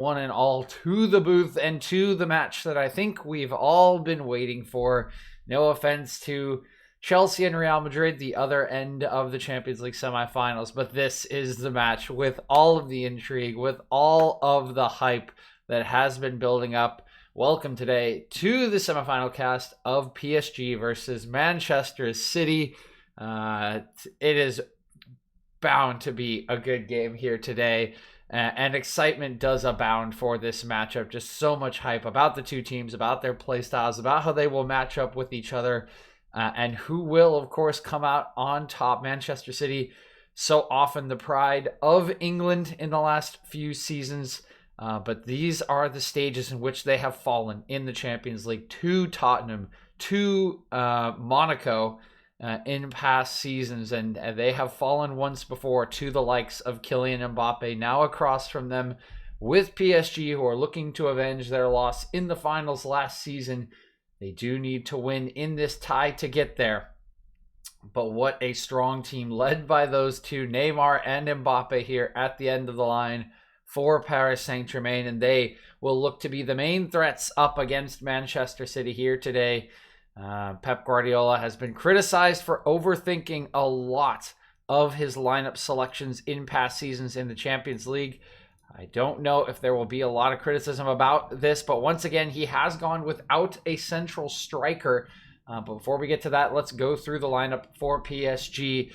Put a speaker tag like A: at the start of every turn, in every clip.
A: one and all to the booth and to the match that I think we've all been waiting for. No offense to Chelsea and Real Madrid, the other end of the Champions League semifinals, but this is the match with all of the intrigue, with all of the hype that has been building up. Welcome today to the semifinal cast of PSG versus Manchester City. It is bound to be a good game here today. And excitement does abound for this matchup. Just so much hype about the two teams, about their play styles, about how they will match up with each other, and who will, of course, come out on top. Manchester City, so often the pride of England in the last few seasons, but these are the stages in which they have fallen in the Champions League to Tottenham, to Monaco, in past seasons, and they have fallen once before to the likes of Kylian Mbappe, now across from them with PSG, who are looking to avenge their loss in the finals last season. They do need to win in this tie to get there. But what a strong team led by those two, Neymar and Mbappe, here at the end of the line for Paris Saint-Germain, and they will look to be the main threats up against Manchester City here today. Pep Guardiola has been criticized for overthinking a lot of his lineup selections in past seasons in the Champions League. I don't know if there will be a lot of criticism about this, but once again, he has gone without a central striker. But before we get to that, let's go through the lineup for PSG.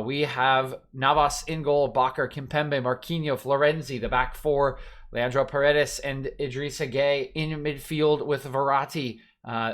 A: We have Navas in goal, Bakker, Kimpembe, Marquinhos, Florenzi, the back four, Leandro Paredes and Idrissa Gueye in midfield with Verratti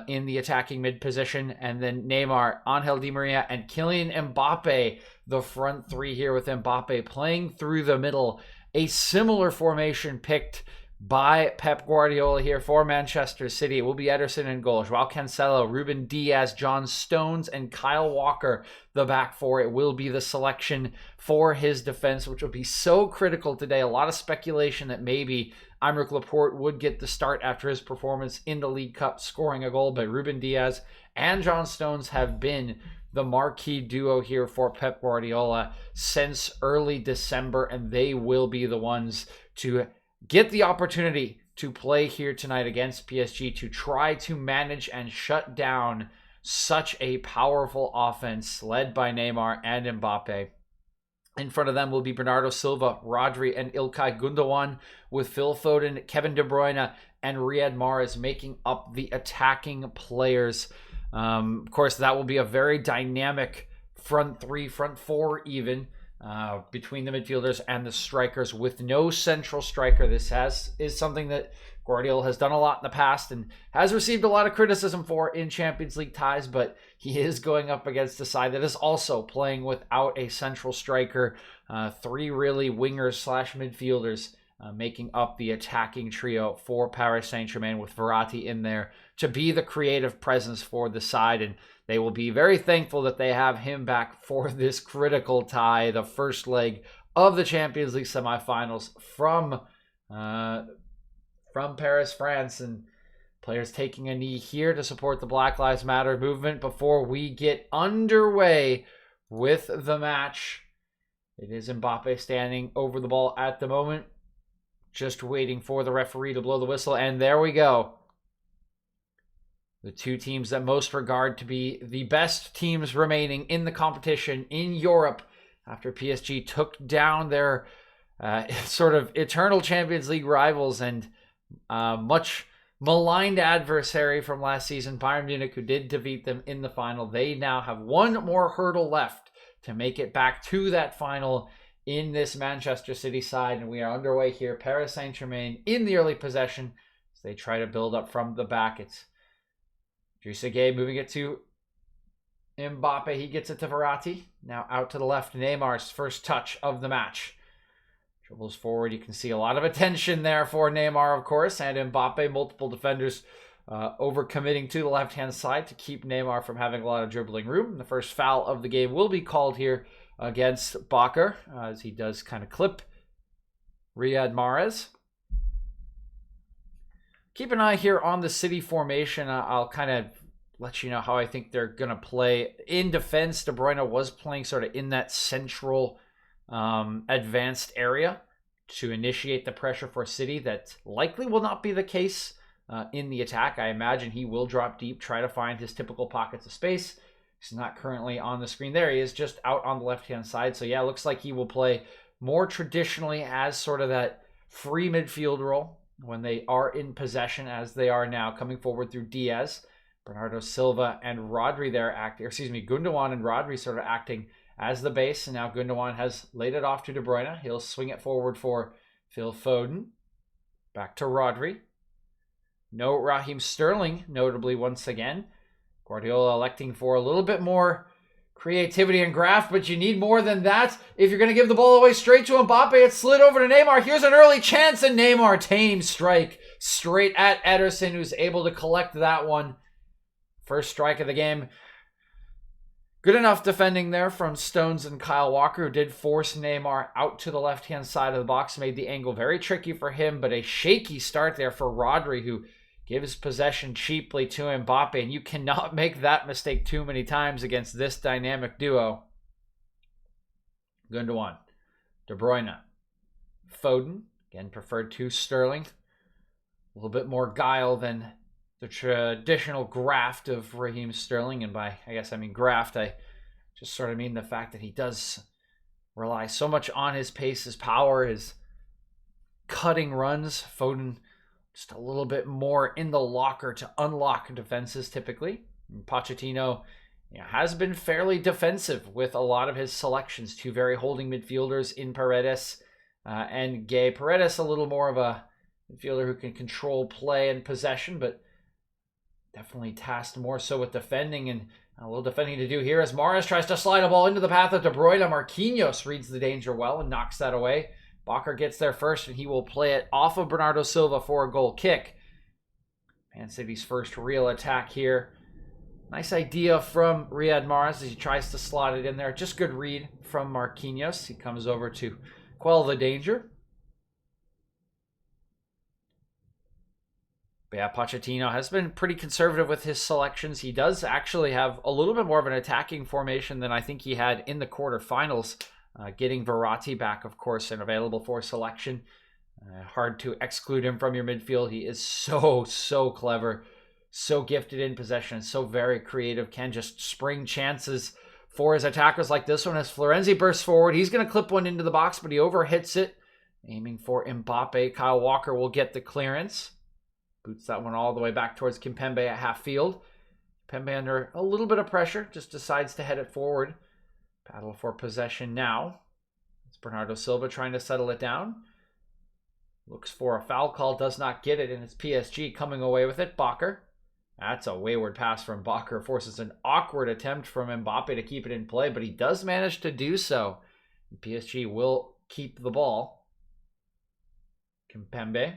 A: in the attacking mid position, and then Neymar, Angel Di Maria, and Kylian Mbappe, the front three here with Mbappe playing through the middle. A similar formation picked by Pep Guardiola here for Manchester City. It will be Ederson in goal, Joao Cancelo, Ruben Diaz, John Stones, and Kyle Walker, the back four. It will be the selection for his defense, which will be so critical today. A lot of speculation that maybe Aymeric Laporte would get the start after his performance in the League Cup, scoring a goal, but Ruben Diaz and John Stones have been the marquee duo here for Pep Guardiola since early December, and they will be the ones to get the opportunity to play here tonight against PSG to try to manage and shut down such a powerful offense led by Neymar and Mbappe. In front of them will be Bernardo Silva, Rodri, and Ilkay Gundogan, with Phil Foden, Kevin De Bruyne, and Riyad Mahrez making up the attacking players. Of course, that will be a very dynamic front three, front four even, between the midfielders and the strikers with no central striker. This is something that Guardiola has done a lot in the past and has received a lot of criticism for in Champions League ties, but he is going up against a side that is also playing without a central striker. Three really wingers slash midfielders making up the attacking trio for Paris Saint-Germain, with Verratti in there to be the creative presence for the side, and they will be very thankful that they have him back for this critical tie, the first leg of the Champions League semifinals from Paris, France, and players taking a knee here to support the Black Lives Matter movement before we get underway with the match. It is Mbappe standing over the ball at the moment, just waiting for the referee to blow the whistle, and there we go. The two teams that most regard to be the best teams remaining in the competition in Europe after PSG took down their sort of eternal Champions League rivals and much maligned adversary from last season, Bayern Munich, who did defeat them in the final. They now have one more hurdle left to make it back to that final in this Manchester City side, and we are underway here. Paris Saint-Germain in the early possession as they try to build up from the back. It's Idrissa Gueye moving it to Mbappe. He gets it to Verratti. Now out to the left, Neymar's first touch of the match. Dribbles forward. You can see a lot of attention there for Neymar, of course, and Mbappe. Multiple defenders overcommitting to the left-hand side to keep Neymar from having a lot of dribbling room. The first foul of the game will be called here against Bakker, as he does kind of clip Riyad Mahrez. Keep an eye here on the City formation. I'll kind of let you know how I think they're going to play. In defense, De Bruyne was playing sort of in that central advanced area to initiate the pressure for City. That likely will not be the case in the attack. I imagine he will drop deep, try to find his typical pockets of space. He's not currently on the screen. There he is, just out on the left-hand side. So yeah, looks like he will play more traditionally as sort of that free midfield role when they are in possession, as they are now, coming forward through Diaz. Bernardo Silva and Rodri there acting, Gundogan and Rodri sort of acting as the base. And now Gundogan has laid it off to De Bruyne. He'll swing it forward for Phil Foden. Back to Rodri. No Raheem Sterling, notably once again. Guardiola electing for a little bit more creativity and graft, but you need more than that. If you're going to give the ball away straight to Mbappe, it slid over to Neymar. Here's an early chance, and Neymar tame strike straight at Ederson, who's able to collect that one. First strike of the game. Good enough defending there from Stones and Kyle Walker, who did force Neymar out to the left-hand side of the box, made the angle very tricky for him, but a shaky start there for Rodri, who gives possession cheaply to Mbappe, and you cannot make that mistake too many times against this dynamic duo. Gundogan, De Bruyne, Foden, again preferred to Sterling. A little bit more guile than the traditional graft of Raheem Sterling, and by, I guess I mean graft, I just sort of mean the fact that he does rely so much on his pace, his power, his cutting runs. Foden just a little bit more in the locker to unlock defenses typically. And Pochettino has been fairly defensive with a lot of his selections. Two very holding midfielders in Paredes and Gay. Paredes a little more of a midfielder who can control play and possession, but definitely tasked more so with defending, and a little defending to do here as Mahrez tries to slide a ball into the path of De Bruyne. Marquinhos reads the danger well and knocks that away. Bakker gets there first, and he will play it off of Bernardo Silva for a goal kick. Man City's first real attack here. Nice idea from Riyad Mahrez as he tries to slot it in there. Just good read from Marquinhos. He comes over to quell the danger. But yeah, Pochettino has been pretty conservative with his selections. He does actually have a little bit more of an attacking formation than I think he had in the quarterfinals. Getting Verratti back, of course, and available for selection. Hard to exclude him from your midfield. He is so clever, so gifted in possession, so very creative. Can just spring chances for his attackers like this one as Florenzi bursts forward. He's going to clip one into the box, but he overhits it. Aiming for Mbappe. Kyle Walker will get the clearance. Boots that one all the way back towards Kimpembe at half field. Kimpembe under a little bit of pressure, just decides to head it forward. Battle for possession now. It's Bernardo Silva trying to settle it down. Looks for a foul call, does not get it, and it's PSG coming away with it. Bakker. That's a wayward pass from Bakker. Forces an awkward attempt from Mbappe to keep it in play, but he does manage to do so. PSG will keep the ball. Kimpembe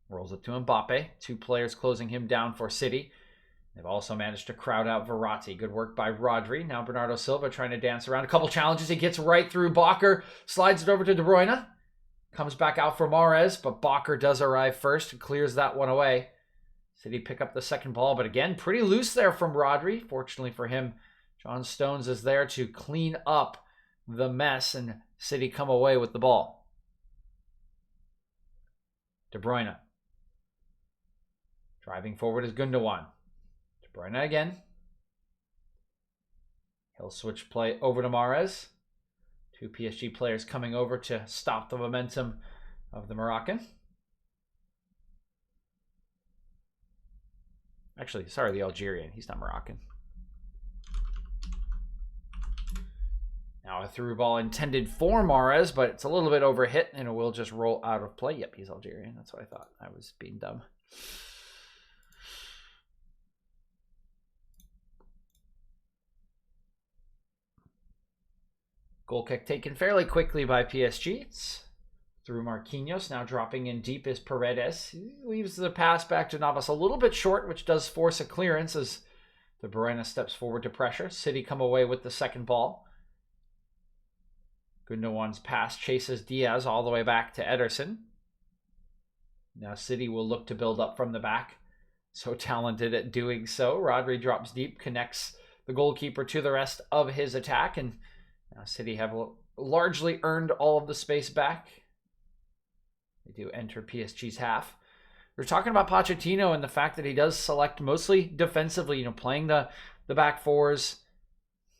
A: rolls it to Mbappe. Two players closing him down for City. They've also managed to crowd out Verratti. Good work by Rodri. Now Bernardo Silva trying to dance around. A couple challenges. He gets right through Bakker. Slides it over to De Bruyne. Comes back out for Mahrez, but Bakker does arrive first and clears that one away. City pick up the second ball, but again, pretty loose there from Rodri. Fortunately for him, John Stones is there to clean up the mess, and City come away with the ball. De Bruyne. Driving forward is Gundogan. De Bruyne again. He'll switch play over to Mahrez. Two PSG players coming over to stop the momentum of the Moroccan. Actually, sorry, the Algerian. He's not Moroccan. Now a through ball intended for Mahrez, but it's a little bit overhit and it will just roll out of play. Yep, he's Algerian. That's what I thought. I was being dumb. Goal kick taken fairly quickly by PSG. It's through Marquinhos. Now dropping in deep is Paredes. He leaves the pass back to Navas a little bit short, which does force a clearance as De Bruyne steps forward to pressure. City come away with the second ball. Gundogan's pass chases Diaz all the way back to Ederson. Now City will look to build up from the back. So talented at doing so. Rodri drops deep, connects the goalkeeper to the rest of his attack, and now City have largely earned all of the space back. They do enter PSG's half. We're talking about Pochettino and the fact that he does select mostly defensively, playing the back fours,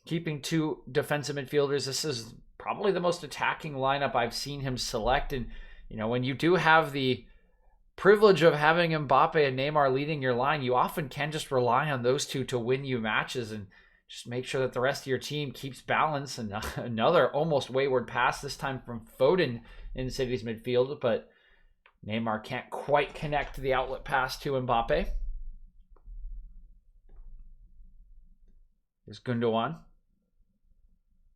A: keeping 2 defensive midfielders. This is probably the most attacking lineup I've seen him select. And, when you do have the privilege of having Mbappe and Neymar leading your line, you often can just rely on those 2 to win you matches and just make sure that the rest of your team keeps balance. And another almost wayward pass, this time from Foden in City's midfield, but Neymar can't quite connect the outlet pass to Mbappe. Here's Gundogan.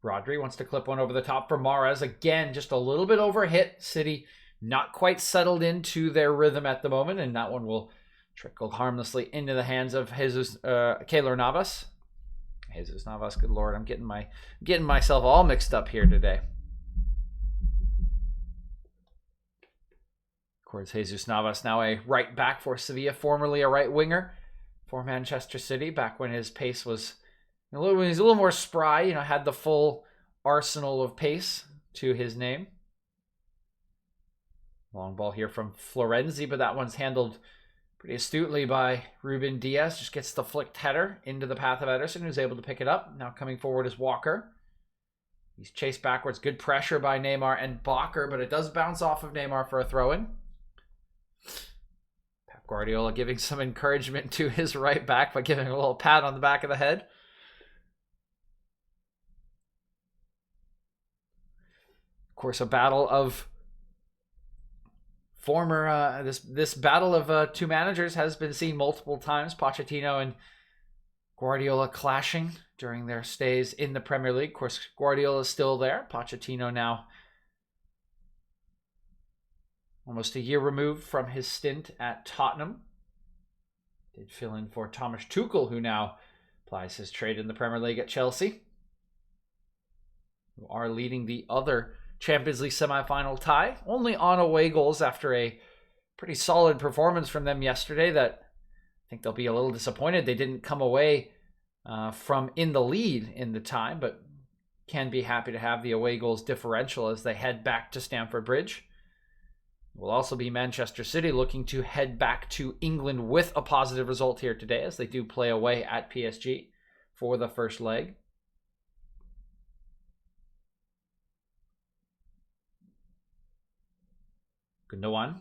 A: Rodri wants to clip one over the top for Mahrez. Again, just a little bit overhit. City not quite settled into their rhythm at the moment, and that one will trickle harmlessly into the hands of Keylor Navas. Jesus Navas, good lord, I'm getting myself all mixed up here today. Of course, Jesus Navas now a right back for Sevilla, formerly a right winger for Manchester City, back when his pace was he's a little more spry, had the full arsenal of pace to his name. Long ball here from Florenzi, but that one's handled pretty astutely by Ruben Diaz. Just gets the flicked header into the path of Ederson, who's able to pick it up. Now coming forward is Walker. He's chased backwards. Good pressure by Neymar and Bakker, but it does bounce off of Neymar for a throw-in. Pep Guardiola giving some encouragement to his right back by giving a little pat on the back of the head. Of course, a battle of this battle of 2 managers has been seen multiple times. Pochettino and Guardiola clashing during their stays in the Premier League. Of course, Guardiola is still there. Pochettino now almost a year removed from his stint at Tottenham. Did fill in for Thomas Tuchel, who now plies his trade in the Premier League at Chelsea, who are leading the other Champions League semifinal tie, only on away goals after a pretty solid performance from them yesterday that I think they'll be a little disappointed they didn't come away from in the lead in the tie, but can be happy to have the away goals differential as they head back to Stamford Bridge. It will also be Manchester City looking to head back to England with a positive result here today, as they do play away at PSG for the first leg. Gundogan.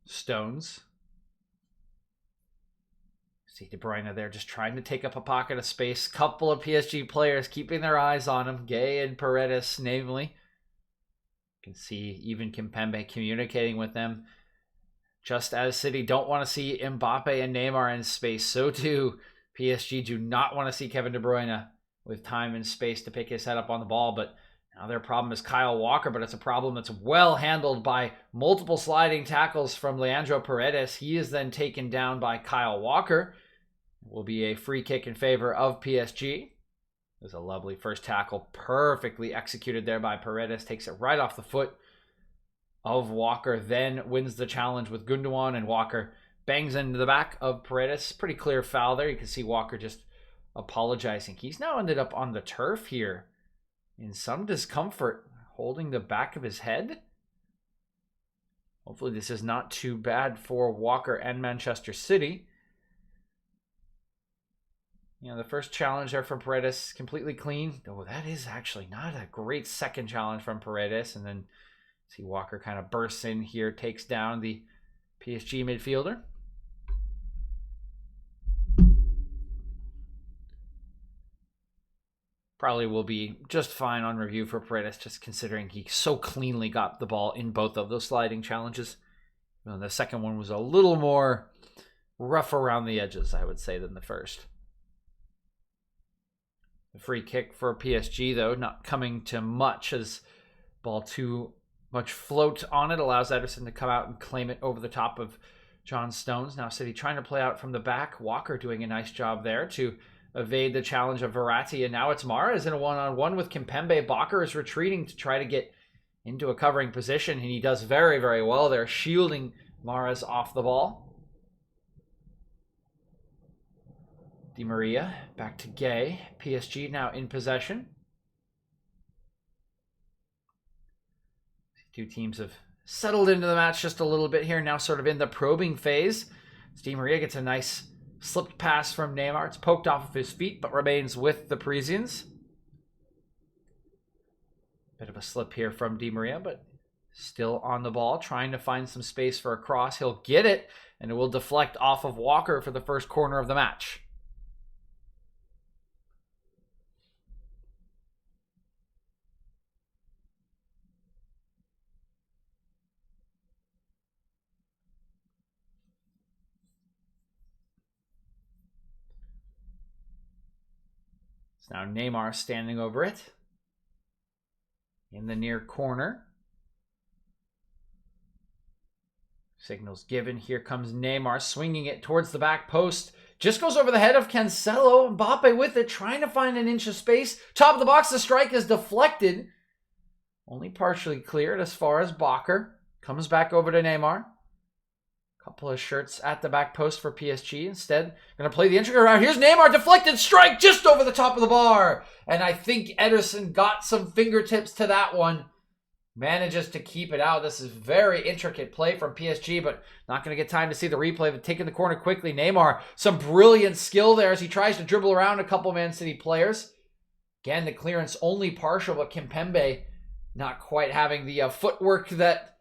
A: Stones. See De Bruyne there just trying to take up a pocket of space. Couple of PSG players keeping their eyes on him. Gay and Paredes, namely. You can see even Kimpembe communicating with them. Just as City don't want to see Mbappe and Neymar in space, so too PSG do not want to see Kevin De Bruyne with time and space to pick his head up on the ball. But now their problem is Kyle Walker, but it's a problem that's well handled by multiple sliding tackles from Leandro Paredes. He is then taken down by Kyle Walker. It will be a free kick in favor of PSG. There's a lovely first tackle, perfectly executed there by Paredes. Takes it right off the foot of Walker, then wins the challenge with Gundogan, and Walker bangs into the back of Paredes. Pretty clear foul there. You can see Walker just apologizing. He's now ended up on the turf here in some discomfort, holding the back of his head. Hopefully this is not too bad for Walker and Manchester City. The first challenge there from Paredes, completely clean. Oh, that is actually not a great second challenge from Paredes. And then see Walker kind of bursts in here, takes down the PSG midfielder. Probably will be just fine on review for Paredes, just considering he so cleanly got the ball in both of those sliding challenges. The second one was a little more rough around the edges, I would say, than the first. The free kick for PSG, though, not coming to much, as ball too much float on it allows Ederson to come out and claim it over the top of John Stones. Now City trying to play out from the back. Walker doing a nice job there to evade the challenge of Verratti, and now it's Mahrez in a one-on-one with Kimpembe. Bakker is retreating to try to get into a covering position, and he does very, very well there, shielding Mahrez off the ball. Di Maria back to Gay. PSG now in possession. Two teams have settled into the match just a little bit here. Now sort of in the probing phase. Di Maria gets a nice slipped pass from Neymar. It's poked off of his feet, but remains with the Parisians. Bit of a slip here from Di Maria, but still on the ball, trying to find some space for a cross. He'll get it, and it will deflect off of Walker for the first corner of the match. It's now Neymar standing over it in the near corner. Signals given. Here comes Neymar swinging it towards the back post. Just goes over the head of Cancelo. Mbappe with it, trying to find an inch of space. Top of the box, the strike is deflected. Only partially cleared as far as Bakker. Comes back over to Neymar. Couple of shirts at the back post for PSG. Instead, going to play the intricate route. Here's Neymar, deflected strike just over the top of the bar. And I think Ederson got some fingertips to that one. Manages to keep it out. This is very intricate play from PSG, but not going to get time to see the replay. But taking the corner quickly, Neymar, some brilliant skill there as he tries to dribble around a couple Man City players. Again, the clearance only partial, but Kimpembe not quite having the footwork that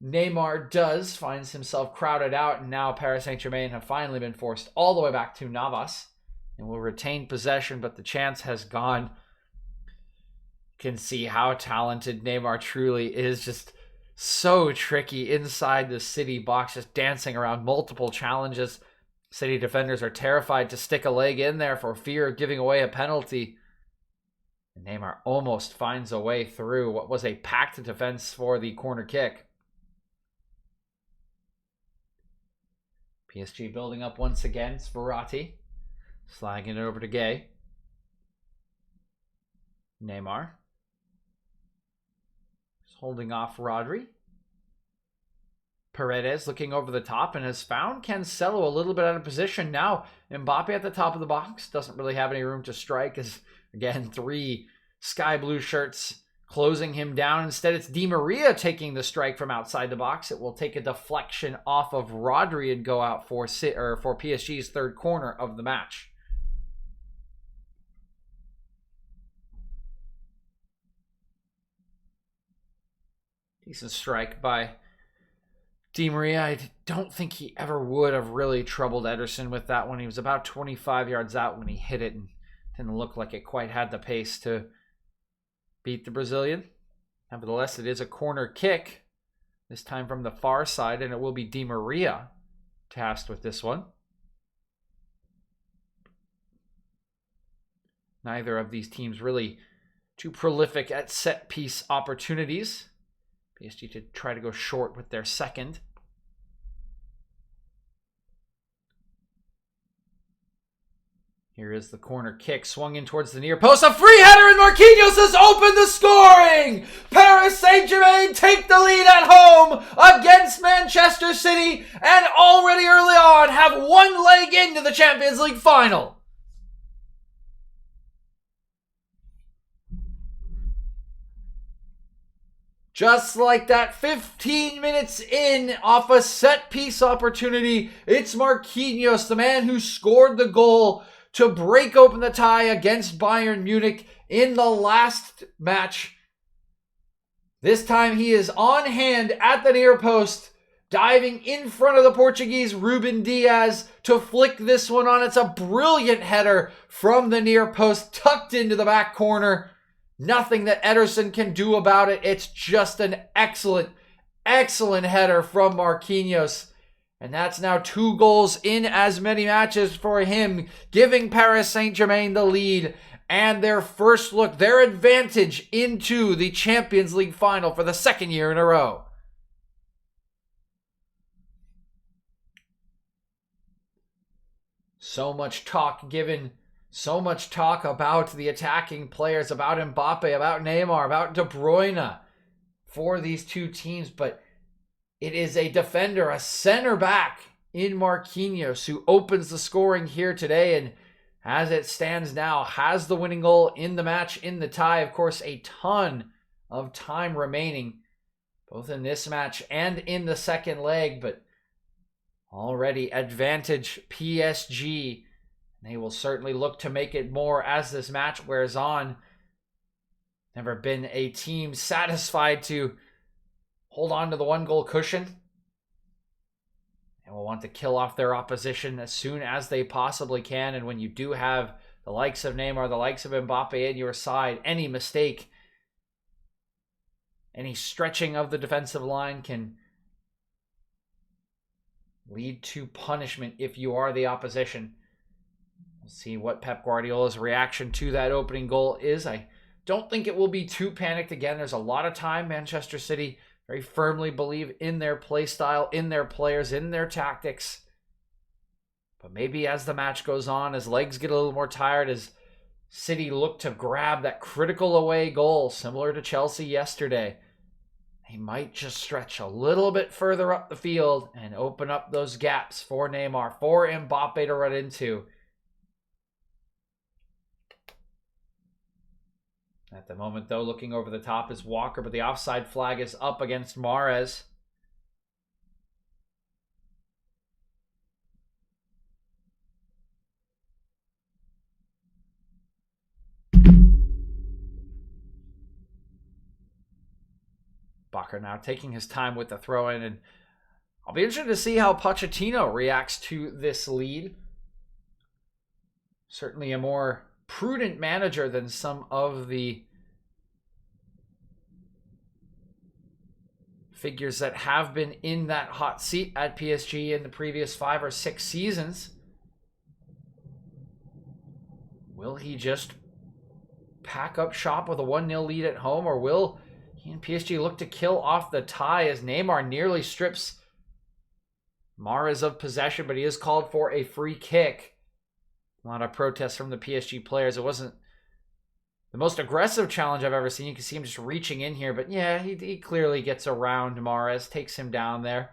A: Neymar does, finds himself crowded out, and now Paris Saint-Germain have finally been forced all the way back to Navas and will retain possession, but the chance has gone. Can see how talented Neymar truly is. Just so tricky inside the City box, just dancing around multiple challenges. City defenders are terrified to stick a leg in there for fear of giving away a penalty. And Neymar almost finds a way through what was a packed defense for the corner kick. PSG building up once again. It's Verratti sliding it over to Gay. Neymar holding off Rodri. Paredes looking over the top and has found Cancelo a little bit out of position. Now Mbappe at the top of the box. Doesn't really have any room to strike as, again, three sky blue shirts closing him down. Instead, it's Di Maria taking the strike from outside the box. It will take a deflection off of Rodri and go out for PSG's third corner of the match. Decent strike by Di Maria. I don't think he ever would have really troubled Ederson with that one. He was about 25 yards out when he hit it and didn't look like it quite had the pace to beat the Brazilian. Nevertheless, it is a corner kick, this time from the far side, and it will be Di Maria tasked with this one. Neither of these teams really too prolific at set-piece opportunities. PSG to try to go short with their second. Here is the corner kick, swung in towards the near post. A free header, and Marquinhos has opened the scoring! Paris Saint-Germain take the lead at home against Manchester City, and already early on have one leg into the Champions League final. Just like that, 15 minutes in off a set-piece opportunity, it's Marquinhos, the man who scored the goal to break open the tie against Bayern Munich in the last match. This time he is on hand at the near post, diving in front of the Portuguese Ruben Diaz to flick this one on. It's a brilliant header from the near post, tucked into the back corner. Nothing that Ederson can do about it. It's just an excellent, excellent header from Marquinhos. And that's now 2 goals in as many matches for him, giving Paris Saint-Germain the lead and their first look, their advantage into the Champions League final for the second year in a row. So much talk given. So much talk about the attacking players, about Mbappe, about Neymar, about De Bruyne for these two teams. But it is a defender, a center back in Marquinhos who opens the scoring here today. And as it stands now, has the winning goal in the match, in the tie. Of course, a ton of time remaining, both in this match and in the second leg, but already advantage PSG. They will certainly look to make it more as this match wears on. Never been a team satisfied to hold on to the one-goal cushion. They will want to kill off their opposition as soon as they possibly can. And when you do have the likes of Neymar, the likes of Mbappe in your side, any mistake, any stretching of the defensive line can lead to punishment if you are the opposition. We'll see what Pep Guardiola's reaction to that opening goal is. I don't think it will be too panicked again. There's a lot of time. Manchester City very firmly believe in their play style, in their players, in their tactics. But maybe as the match goes on, as legs get a little more tired, as City look to grab that critical away goal, similar to Chelsea yesterday, they might just stretch a little bit further up the field and open up those gaps for Neymar, for Mbappe to run into. At the moment, though, looking over the top is Walker, but the offside flag is up against Mahrez. Walker now taking his time with the throw-in, and I'll be interested to see how Pochettino reacts to this lead. Certainly a more prudent manager than some of the figures that have been in that hot seat at PSG in the previous 5 or 6 seasons. Will he just pack up shop with a 1-0 lead at home, or will he and PSG look to kill off the tie as Neymar nearly strips Mahrez of possession, but he is called for a free kick. A lot of protests from the PSG players. It wasn't the most aggressive challenge I've ever seen. You can see him just reaching in here. But yeah, he clearly gets around Mahrez, takes him down there.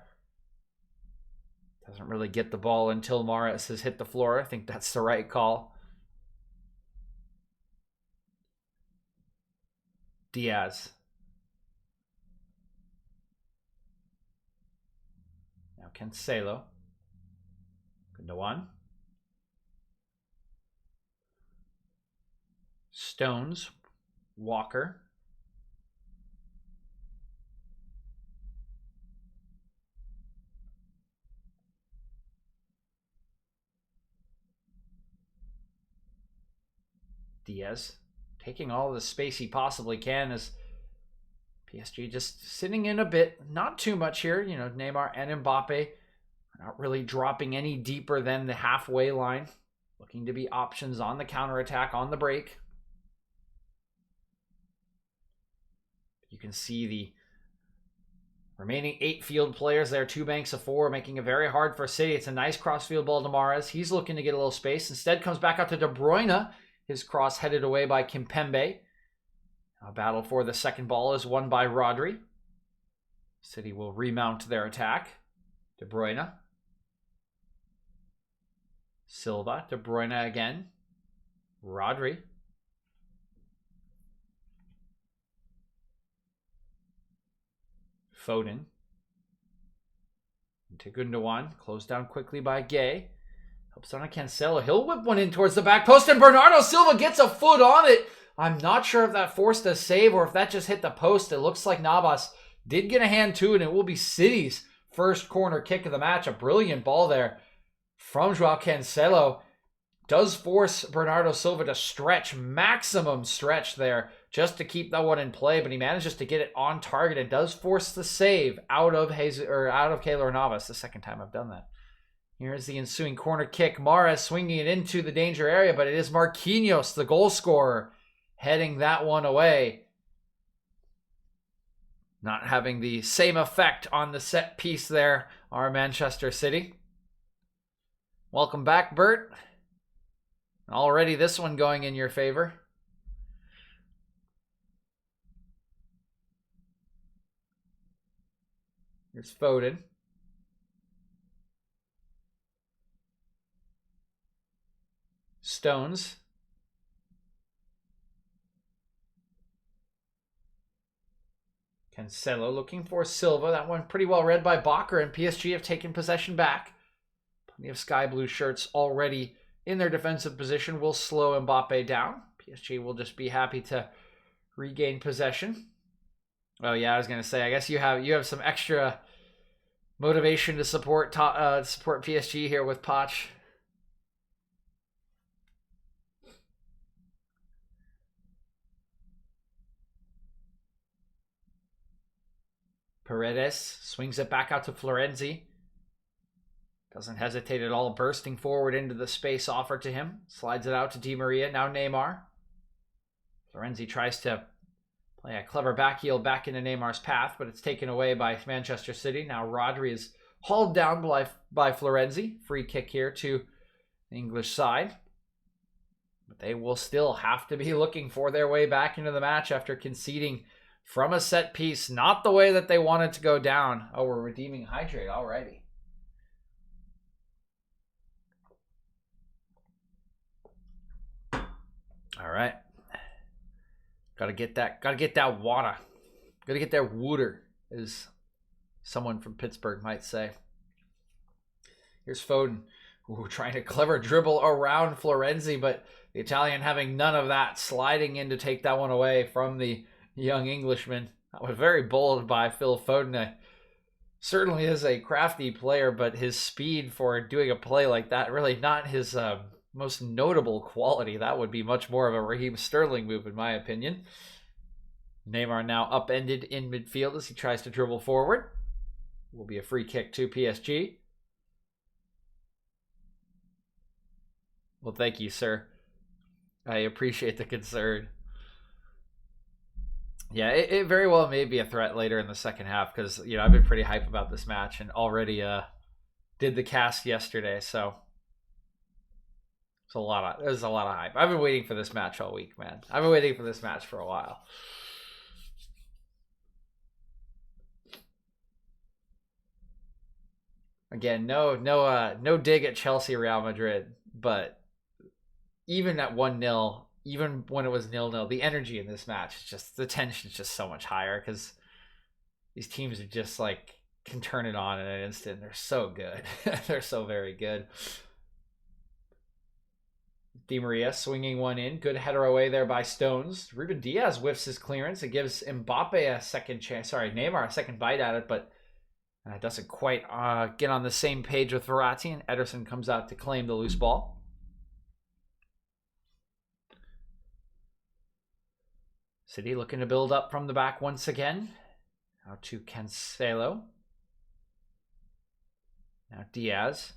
A: Doesn't really get the ball until Mahrez has hit the floor. I think that's the right call. Diaz. Now Cancelo. Gundogan. Stones, Walker, Diaz, taking all the space he possibly can as PSG just sitting in a bit, not too much here. You know, Neymar and Mbappe are not really dropping any deeper than the halfway line, looking to be options on the counterattack, on the break. You can see the remaining 8 field players there, 2 banks of 4, making it very hard for City. It's a nice cross-field ball to Mahrez. He's looking to get a little space. Instead, comes back out to De Bruyne. His cross headed away by Kimpembe. A battle for the second ball is won by Rodri. City will remount their attack. De Bruyne. Silva. De Bruyne again. Rodri. Foden. Into Gundogan. Closed down quickly by Gay. Helps on a Cancelo. He'll whip one in towards the back post, and Bernardo Silva gets a foot on it. I'm not sure if that forced a save or if that just hit the post. It looks like Navas did get a hand to it, and it will be City's first corner kick of the match. A brilliant ball there from Joao Cancelo. Does force Bernardo Silva to stretch, maximum stretch there, just to keep that one in play, but he manages to get it on target and does force the save out of Keylor Navas. The second time I've done that. Here's the ensuing corner kick. Mahrez swinging it into the danger area, but it is Marquinhos, the goal scorer, heading that one away. Not having the same effect on the set piece there, our Manchester City. Welcome back, Bert. Already this one going in your favor. Here's Foden. Stones. Cancelo looking for Silva. That one pretty well read by Bakker, and PSG have taken possession back. Plenty of sky blue shirts already in their defensive position will slow Mbappe down. PSG will just be happy to regain possession. Oh yeah, I was gonna say, I guess you have some extra motivation to support PSG here with Poch. Paredes swings it back out to Florenzi. Doesn't hesitate at all, bursting forward into the space offered to him. Slides it out to Di Maria, now Neymar. Florenzi tries to play a clever back heel back into Neymar's path, but it's taken away by Manchester City. Now Rodri is hauled down by Florenzi. Free kick here to the English side. But they will still have to be looking for their way back into the match after conceding from a set piece. Not the way that they wanted to go down. Oh, we're redeeming hydrate. Alrighty. All right. Gotta get that water. Gotta get that water, as someone from Pittsburgh might say. Here's Foden, trying to clever dribble around Florenzi, but the Italian having none of that, sliding in to take that one away from the young Englishman. That was very bold by Phil Foden. Certainly is a crafty player, but his speed for doing a play like that, really not his most notable quality. That would be much more of a Raheem Sterling move, in my opinion. Neymar now upended in midfield as he tries to dribble forward. Will be a free kick to PSG. Well, thank you, sir. I appreciate the concern. Yeah, it very well may be a threat later in the second half, because I've been pretty hype about this match and already did the cast yesterday, so there's a lot of hype. I've been waiting for this match all week, man. I've been waiting for this match for a while. Again, no dig at Chelsea, Real Madrid, but even at 1-0, even when it was 0-0, the energy in this match, the tension is just so much higher, because these teams are just can turn it on in an instant. They're so good. They're so very good. Di Maria swinging one in. Good header away there by Stones. Ruben Diaz whiffs his clearance. It gives Mbappe a second chance. Sorry, Neymar a second bite at it, but doesn't quite get on the same page with Verratti, and Ederson comes out to claim the loose ball. City looking to build up from the back once again. Now to Cancelo. Now Diaz.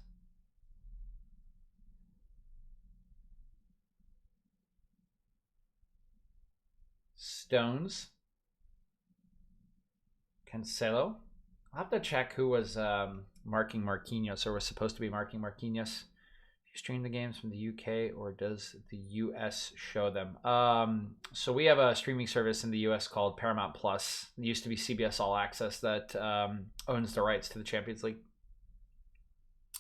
A: Stones. Cancelo. I'll have to check who was marking Marquinhos, or was supposed to be marking Marquinhos. Do you stream the games from the UK, or does the US show them? So we have a streaming service in the US called Paramount Plus. It used to be CBS All Access that owns the rights to the Champions League.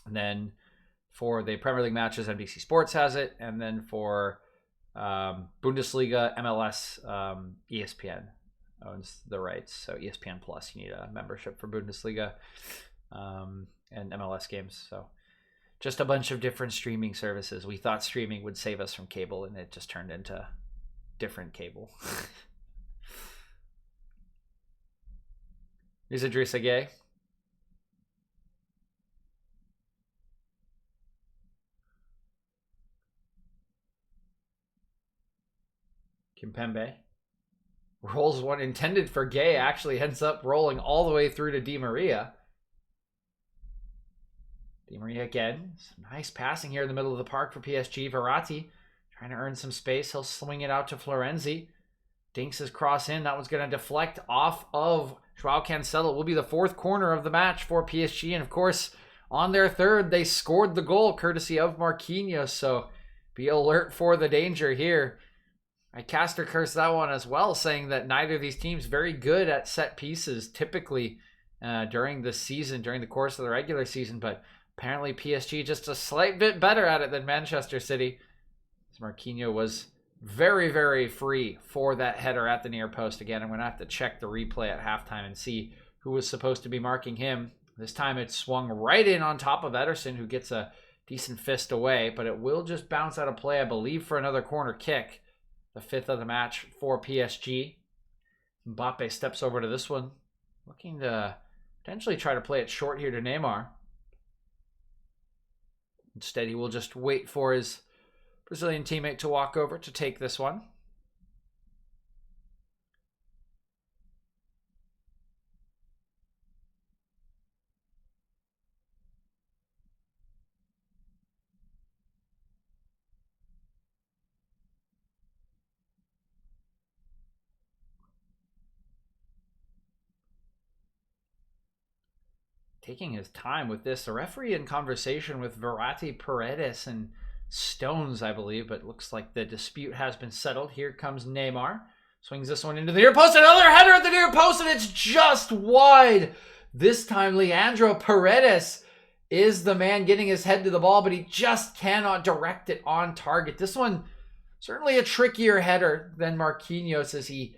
A: And then for the Premier League matches, NBC Sports has it. And then for Bundesliga, MLS, ESPN owns the rights. So ESPN Plus, you need a membership for Bundesliga and MLS games. So just a bunch of different streaming services. We thought streaming would save us from cable, and it just turned into different cable. Here's Idrissa Gueye. Kimpembe rolls one intended for Gueye, actually ends up rolling all the way through to Di Maria. Di Maria again. Some nice passing here in the middle of the park for PSG. Verratti trying to earn some space. He'll swing it out to Florenzi. Dinks his cross in. That one's going to deflect off of Joao Cancelo. It will be the fourth corner of the match for PSG. And of course, on their third, they scored the goal courtesy of Marquinhos. So be alert for the danger here. I caster cursed that one as well, saying that neither of these teams very good at set pieces typically during the season, during the course of the regular season. But apparently PSG just a slight bit better at it than Manchester City. Marquinhos was very, very free for that header at the near post. Again, I'm going to have to check the replay at halftime and see who was supposed to be marking him. This time it swung right in on top of Ederson, who gets a decent fist away, but it will just bounce out of play, I believe, for another corner kick. The 5th of the match for PSG. Mbappe steps over to this one, looking to potentially try to play it short here to Neymar. Instead, he will just wait for his Brazilian teammate to walk over to take this one. Taking his time with this. The referee in conversation with Verratti, Paredes, and Stones, I believe, but looks like the dispute has been settled. Here comes Neymar. Swings this one into the near post. Another header at the near post, and it's just wide. This time, Leandro Paredes is the man getting his head to the ball, but he just cannot direct it on target. This one, certainly a trickier header than Marquinhos, as he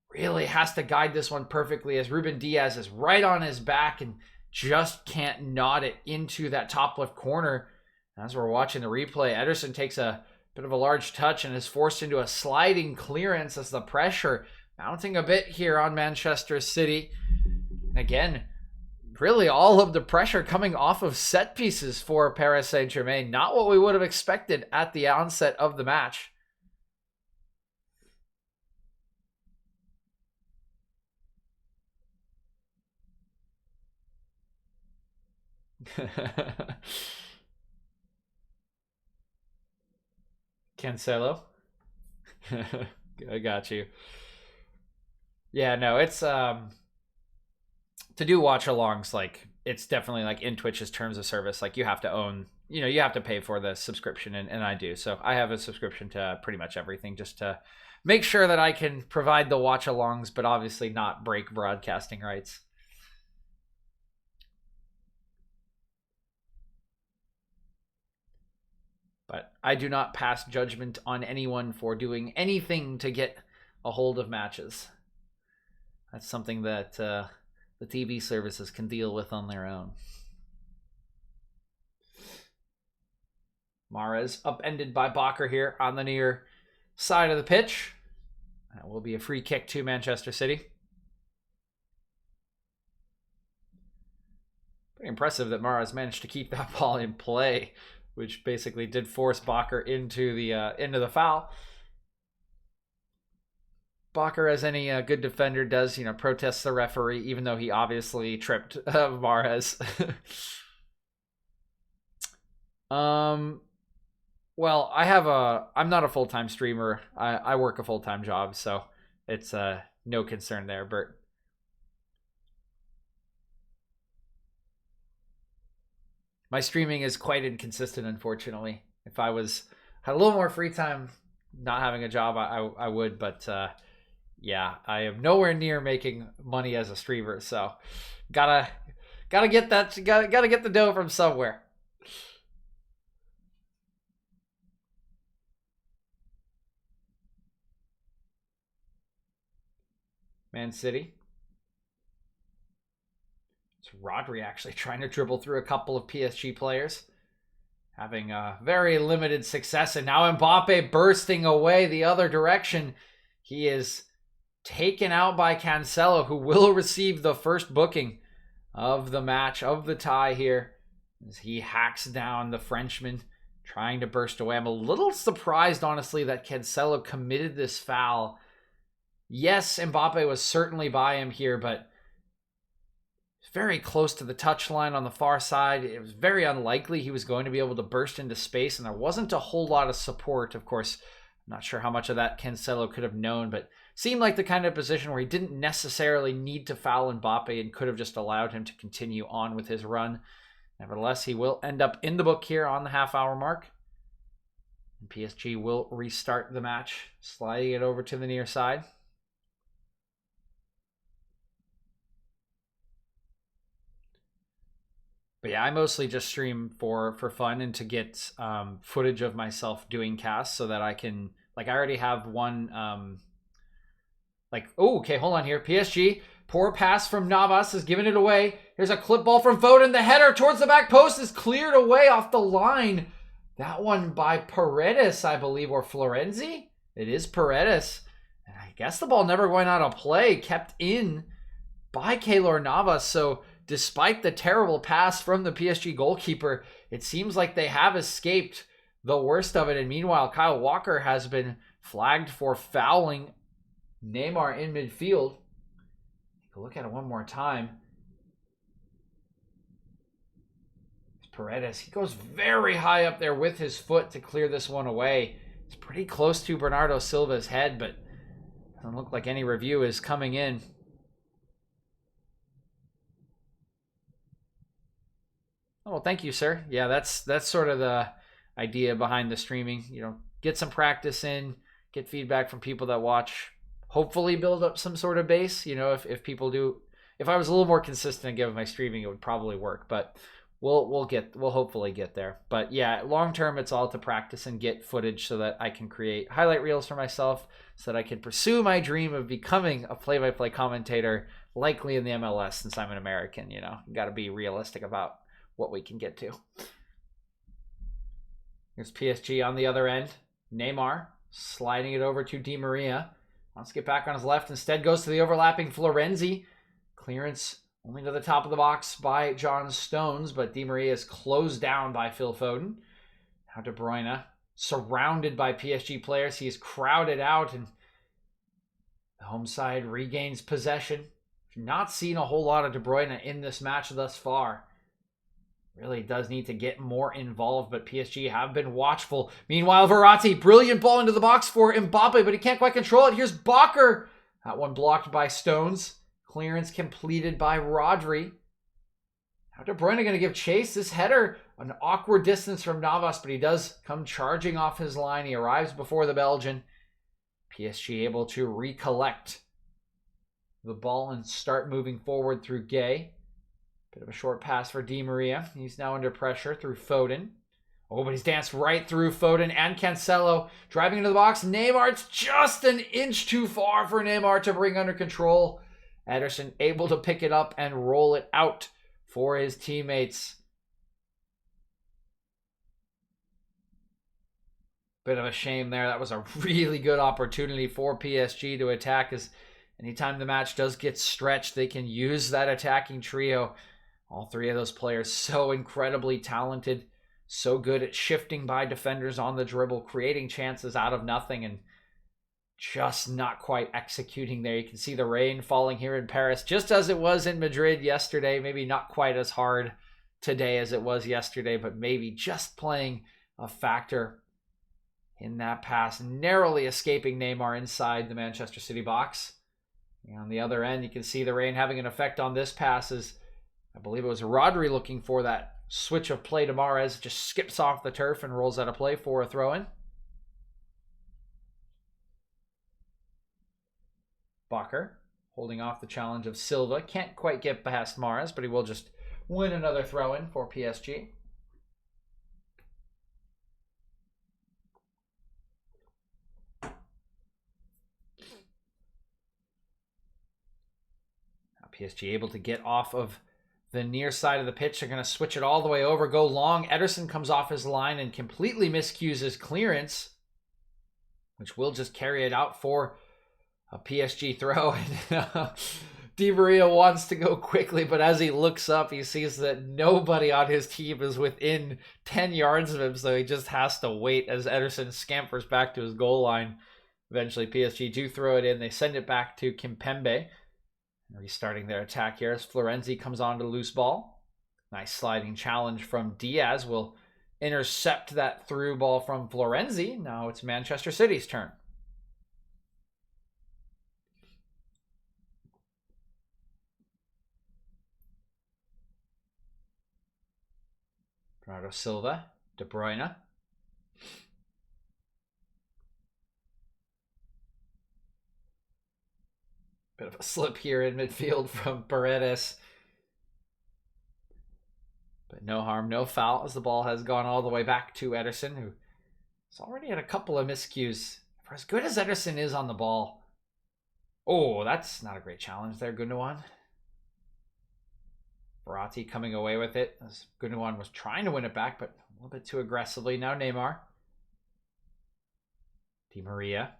A: really has to guide this one perfectly, as Ruben Diaz is right on his back and just can't nod it into that top left corner. As we're watching the replay, Ederson takes a bit of a large touch and is forced into a sliding clearance as the pressure mounting a bit here on Manchester City. And again, really all of the pressure coming off of set pieces for Paris Saint-Germain. Not what we would have expected at the onset of the match. Cancelo. I got you. Yeah, no, it's to do watch alongs, like it's definitely like in Twitch's terms of service, like you have to own, you have to pay for the subscription, and I do. So I have a subscription to pretty much everything just to make sure that I can provide the watch alongs, but obviously not break broadcasting rights. But I do not pass judgment on anyone for doing anything to get a hold of matches. That's something that the TV services can deal with on their own. Mahrez upended by Bakker here on the near side of the pitch. That will be a free kick to Manchester City. Pretty impressive that Mahrez managed to keep that ball in play, which basically did force Bakker into the foul. Bakker, as any good defender does, protests the referee, even though he obviously tripped Mahrez. Well, I'm not a full-time streamer. I work a full-time job, so it's no concern there, Bert. My streaming is quite inconsistent, unfortunately. If I had a little more free time, not having a job, I would. But yeah, I am nowhere near making money as a streamer. So gotta get the dough from somewhere. Man City. It's Rodri actually trying to dribble through a couple of PSG players. Having very limited success. And now Mbappe bursting away the other direction. He is taken out by Cancelo, who will receive the first booking of the match, of the tie here, as he hacks down the Frenchman, trying to burst away. I'm a little surprised, honestly, that Cancelo committed this foul. Yes, Mbappe was certainly by him here, but very close to the touchline on the far side. It was very unlikely he was going to be able to burst into space, and there wasn't a whole lot of support. Of course, I'm not sure how much of that Cancelo could have known, but seemed like the kind of position where he didn't necessarily need to foul Mbappe and could have just allowed him to continue on with his run. Nevertheless, he will end up in the book here on the half-hour mark. And PSG will restart the match, sliding it over to the near side. But yeah, I mostly just stream for fun and to get footage of myself doing casts so that I can, like, I already have one like, oh, okay, hold on here. PSG, poor pass from Navas is giving it away. Here's a clip ball from Foden. The header towards the back post is cleared away off the line. That one by Paredes, I believe, or Florenzi. It is Paredes. And I guess the ball never going out of play, kept in by Keylor Navas. So despite the terrible pass from the PSG goalkeeper, it seems like they have escaped the worst of it. And meanwhile, Kyle Walker has been flagged for fouling Neymar in midfield. Take a look at it one more time. Paredes, he goes very high up there with his foot to clear this one away. It's pretty close to Bernardo Silva's head, but doesn't look like any review is coming in. Oh, well, thank you, sir. Yeah, that's sort of the idea behind the streaming. You know, get some practice in, get feedback from people that watch, hopefully build up some sort of base. You know, if people do, if I was a little more consistent given my streaming, it would probably work. But we'll hopefully get there. But yeah, long term, it's all to practice and get footage so that I can create highlight reels for myself, so that I can pursue my dream of becoming a play-by-play commentator, likely in the MLS since I'm an American. You know, got to be realistic about what we can get to. Here's PSG on the other end. Neymar sliding it over to Di Maria. Wants to get back on his left. Instead goes to the overlapping Florenzi. Clearance only to the top of the box by John Stones, but Di Maria is closed down by Phil Foden. Now De Bruyne, surrounded by PSG players. He is crowded out, and the home side regains possession. Not seen a whole lot of De Bruyne in this match thus far. Really does need to get more involved, but PSG have been watchful. Meanwhile, Verratti, brilliant ball into the box for Mbappe, but he can't quite control it. Here's Bakker. That one blocked by Stones. Clearance completed by Rodri. Now De Bruyne going to give chase. This header, an awkward distance from Navas, but he does come charging off his line. He arrives before the Belgian. PSG able to recollect the ball and start moving forward through Gay. Bit of a short pass for Di Maria. He's now under pressure through Foden. Oh, but he's danced right through Foden and Cancelo. Driving into the box. Neymar, it's just an inch too far for Neymar to bring under control. Ederson able to pick it up and roll it out for his teammates. Bit of a shame there. That was a really good opportunity for PSG to attack, as anytime the match does get stretched, they can use that attacking trio. All three of those players so incredibly talented, so good at shifting by defenders on the dribble, creating chances out of nothing, and just not quite executing there. You can see the rain falling here in Paris, just as it was in Madrid yesterday. Maybe not quite as hard today as it was yesterday, but maybe just playing a factor in that pass, narrowly escaping Neymar inside the Manchester City box. And on the other end, you can see the rain having an effect on this pass, as I believe it was Rodri looking for that switch of play to Mahrez, just skips off the turf and rolls out of play for a throw-in. Bakker holding off the challenge of Silva. Can't quite get past Mahrez, but he will just win another throw-in for PSG. Now PSG able to get off of the near side of the pitch. They're going to switch it all the way over, go long. Ederson comes off his line and completely miscues his clearance, which will just carry it out for a PSG throw. Di Maria wants to go quickly, but as he looks up, he sees that nobody on his team is within 10 yards of him, so he just has to wait as Ederson scampers back to his goal line. Eventually, PSG do throw it in. They send it back to Kimpembe. Restarting their attack here as Florenzi comes on to loose ball. Nice sliding challenge from Diaz will intercept that through ball from Florenzi. Now it's Manchester City's turn. Bernardo Silva, De Bruyne. Bit of a slip here in midfield from Paredes. But no harm, no foul, as the ball has gone all the way back to Ederson, who has already had a couple of miscues. For as good as Ederson is on the ball. Oh, that's not a great challenge there, Gundogan. Verratti coming away with it, as Gundogan was trying to win it back, but a little bit too aggressively. Now Neymar. Di Maria.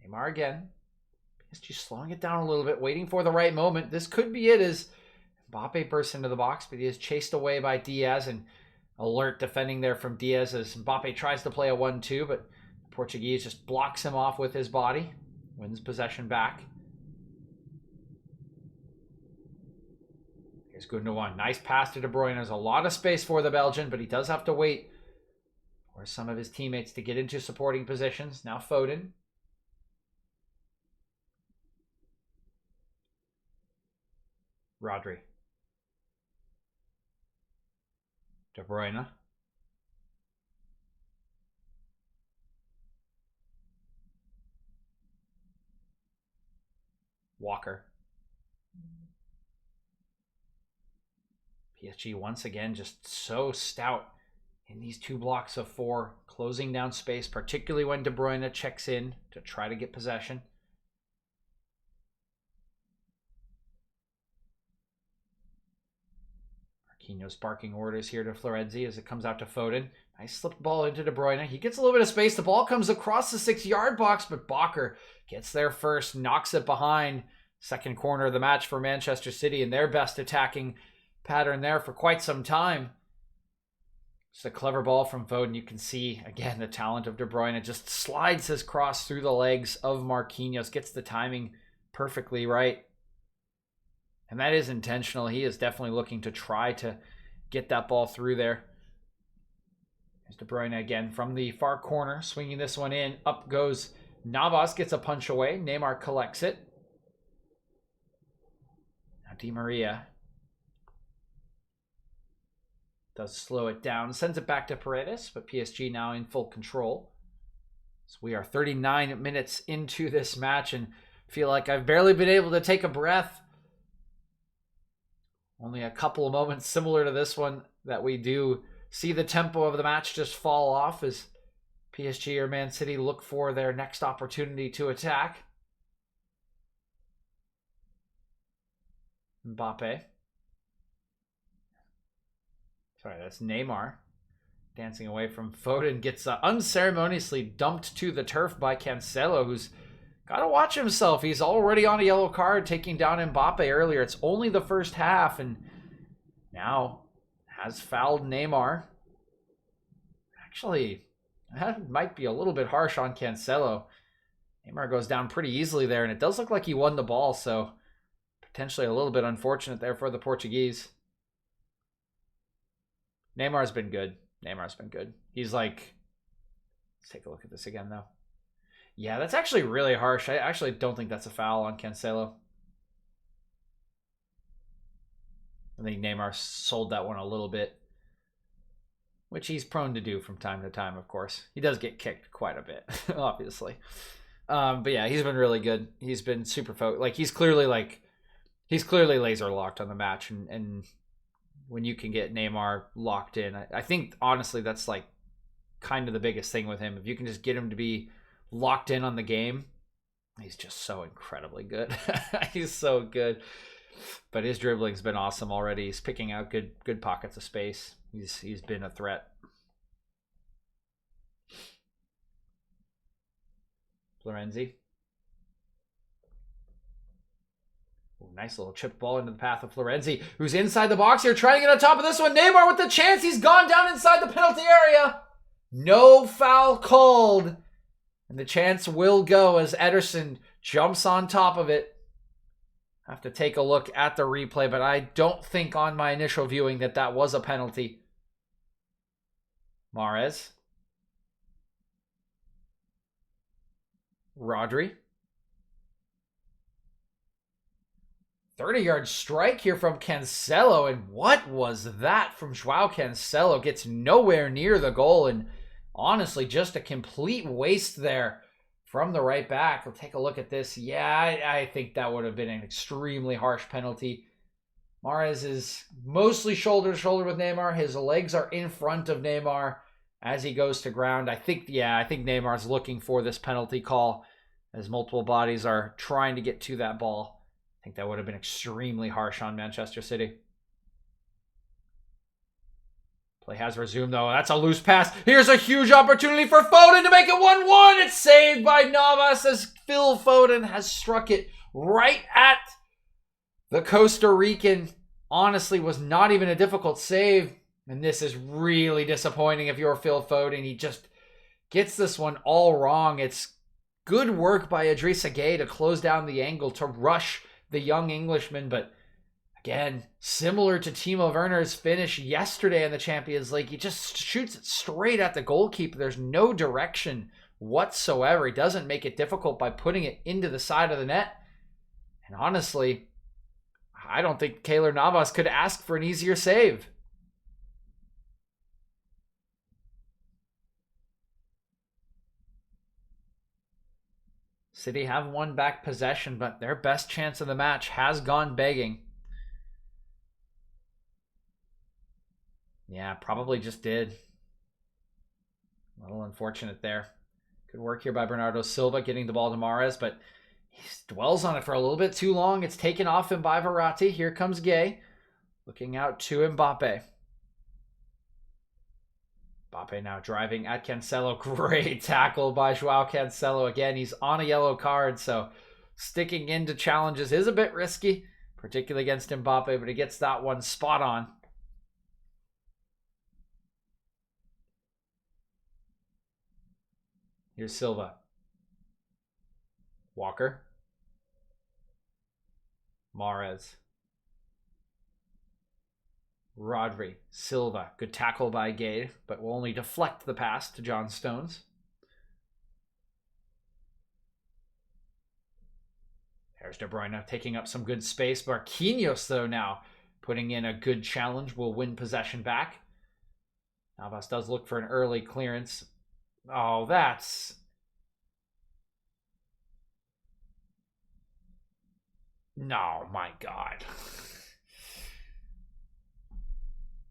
A: Neymar again. PSG slowing it down a little bit, waiting for the right moment. This could be it as Mbappe bursts into the box, but he is chased away by Diaz, and alert defending there from Diaz as Mbappe tries to play a 1-2, but the Portuguese just blocks him off with his body. Wins possession back. Here's Gundogan. Nice pass to De Bruyne. There's a lot of space for the Belgian, but he does have to wait for some of his teammates to get into supporting positions. Now Foden. Rodri. De Bruyne. Walker. PSG once again just so stout in these 2 blocks of 4, closing down space, particularly when De Bruyne checks in to try to get possession. Marquinhos barking orders here to Florenzi as it comes out to Foden. Nice slipped ball into De Bruyne. He gets a little bit of space. The ball comes across the 6-yard box, but Bakker gets there first, knocks it behind. Second corner of the match for Manchester City and their best attacking pattern there for quite some time. Just a clever ball from Foden. You can see, again, the talent of De Bruyne. It just slides his cross through the legs of Marquinhos. Gets the timing perfectly right. And that is intentional. He is definitely looking to try to get that ball through there. There's De Bruyne again from the far corner, swinging this one in. Up goes Navas, gets a punch away. Neymar collects it. Now Di Maria does slow it down, sends it back to Paredes, but PSG now in full control. So we are 39 minutes into this match and feel like I've barely been able to take a breath. Only a couple of moments similar to this one that we do see the tempo of the match just fall off as PSG or Man City look for their next opportunity to attack. Mbappe. Sorry, that's Neymar. Dancing away from Foden. Gets unceremoniously dumped to the turf by Cancelo, who's got to watch himself. He's already on a yellow card, taking down Mbappe earlier. It's only the first half, and now has fouled Neymar. Actually, that might be a little bit harsh on Cancelo. Neymar goes down pretty easily there, and it does look like he won the ball, so potentially a little bit unfortunate there for the Portuguese. Neymar's been good. Neymar's been good. He's like... Let's take a look at this again, though. Yeah, that's actually really harsh. I actually don't think that's a foul on Cancelo. I think Neymar sold that one a little bit, which he's prone to do from time to time, of course. He does get kicked quite a bit, obviously. But yeah, he's been really good. He's been super focused. He's clearly laser locked on the match, and when you can get Neymar locked in, I think honestly that's like kind of the biggest thing with him. If you can just get him to be locked in on the game, he's just so incredibly good. He's so good. But his dribbling's been awesome already. He's picking out good pockets of space. He's been a threat. Florenzi. Ooh, nice little chip ball into the path of Florenzi, who's inside the box here, trying to get on top of this one. Neymar with the chance. He's gone down inside the penalty area. No foul called. And the chance will go as Ederson jumps on top of it. Have to take a look at the replay, but I don't think on my initial viewing that was a penalty. Mahrez. Rodri. 30-yard strike here from Cancelo, and what was that from Joao Cancelo? Gets nowhere near the goal, and honestly, just a complete waste there from the right back. We'll take a look at this. Yeah, I think that would have been an extremely harsh penalty. Mahrez is mostly shoulder to shoulder with Neymar. His legs are in front of Neymar as he goes to ground. I think Neymar's looking for this penalty call as multiple bodies are trying to get to that ball. I think that would have been extremely harsh on Manchester City. Play has resumed, though. That's a loose pass. Here's a huge opportunity for Foden to make it 1-1. It's saved by Navas as Phil Foden has struck it right at the Costa Rican. Honestly, was not even a difficult save. And this is really disappointing if you're Phil Foden. He just gets this one all wrong. It's good work by Idrissa Gueye to close down the angle to rush the young Englishman, but again, similar to Timo Werner's finish yesterday in the Champions League, he just shoots it straight at the goalkeeper. There's no direction whatsoever. He doesn't make it difficult by putting it into the side of the net. And honestly, I don't think Keylor Navas could ask for an easier save. City have won back possession, but their best chance of the match has gone begging. Yeah, probably just did. A little unfortunate there. Good work here by Bernardo Silva getting the ball to Mahrez, but he dwells on it for a little bit too long. It's taken off him by Verratti. Here comes Gueye. Looking out to Mbappe. Mbappe now driving at Cancelo. Great tackle by Joao Cancelo. Again, he's on a yellow card, so sticking into challenges is a bit risky, particularly against Mbappe, but he gets that one spot on. Here's Silva. Walker. Mahrez. Rodri. Silva. Good tackle by Gueye, but will only deflect the pass to John Stones. There's De Bruyne taking up some good space. Marquinhos, though, now putting in a good challenge, will win possession back. Navas does look for an early clearance. Oh, that's... No, my God.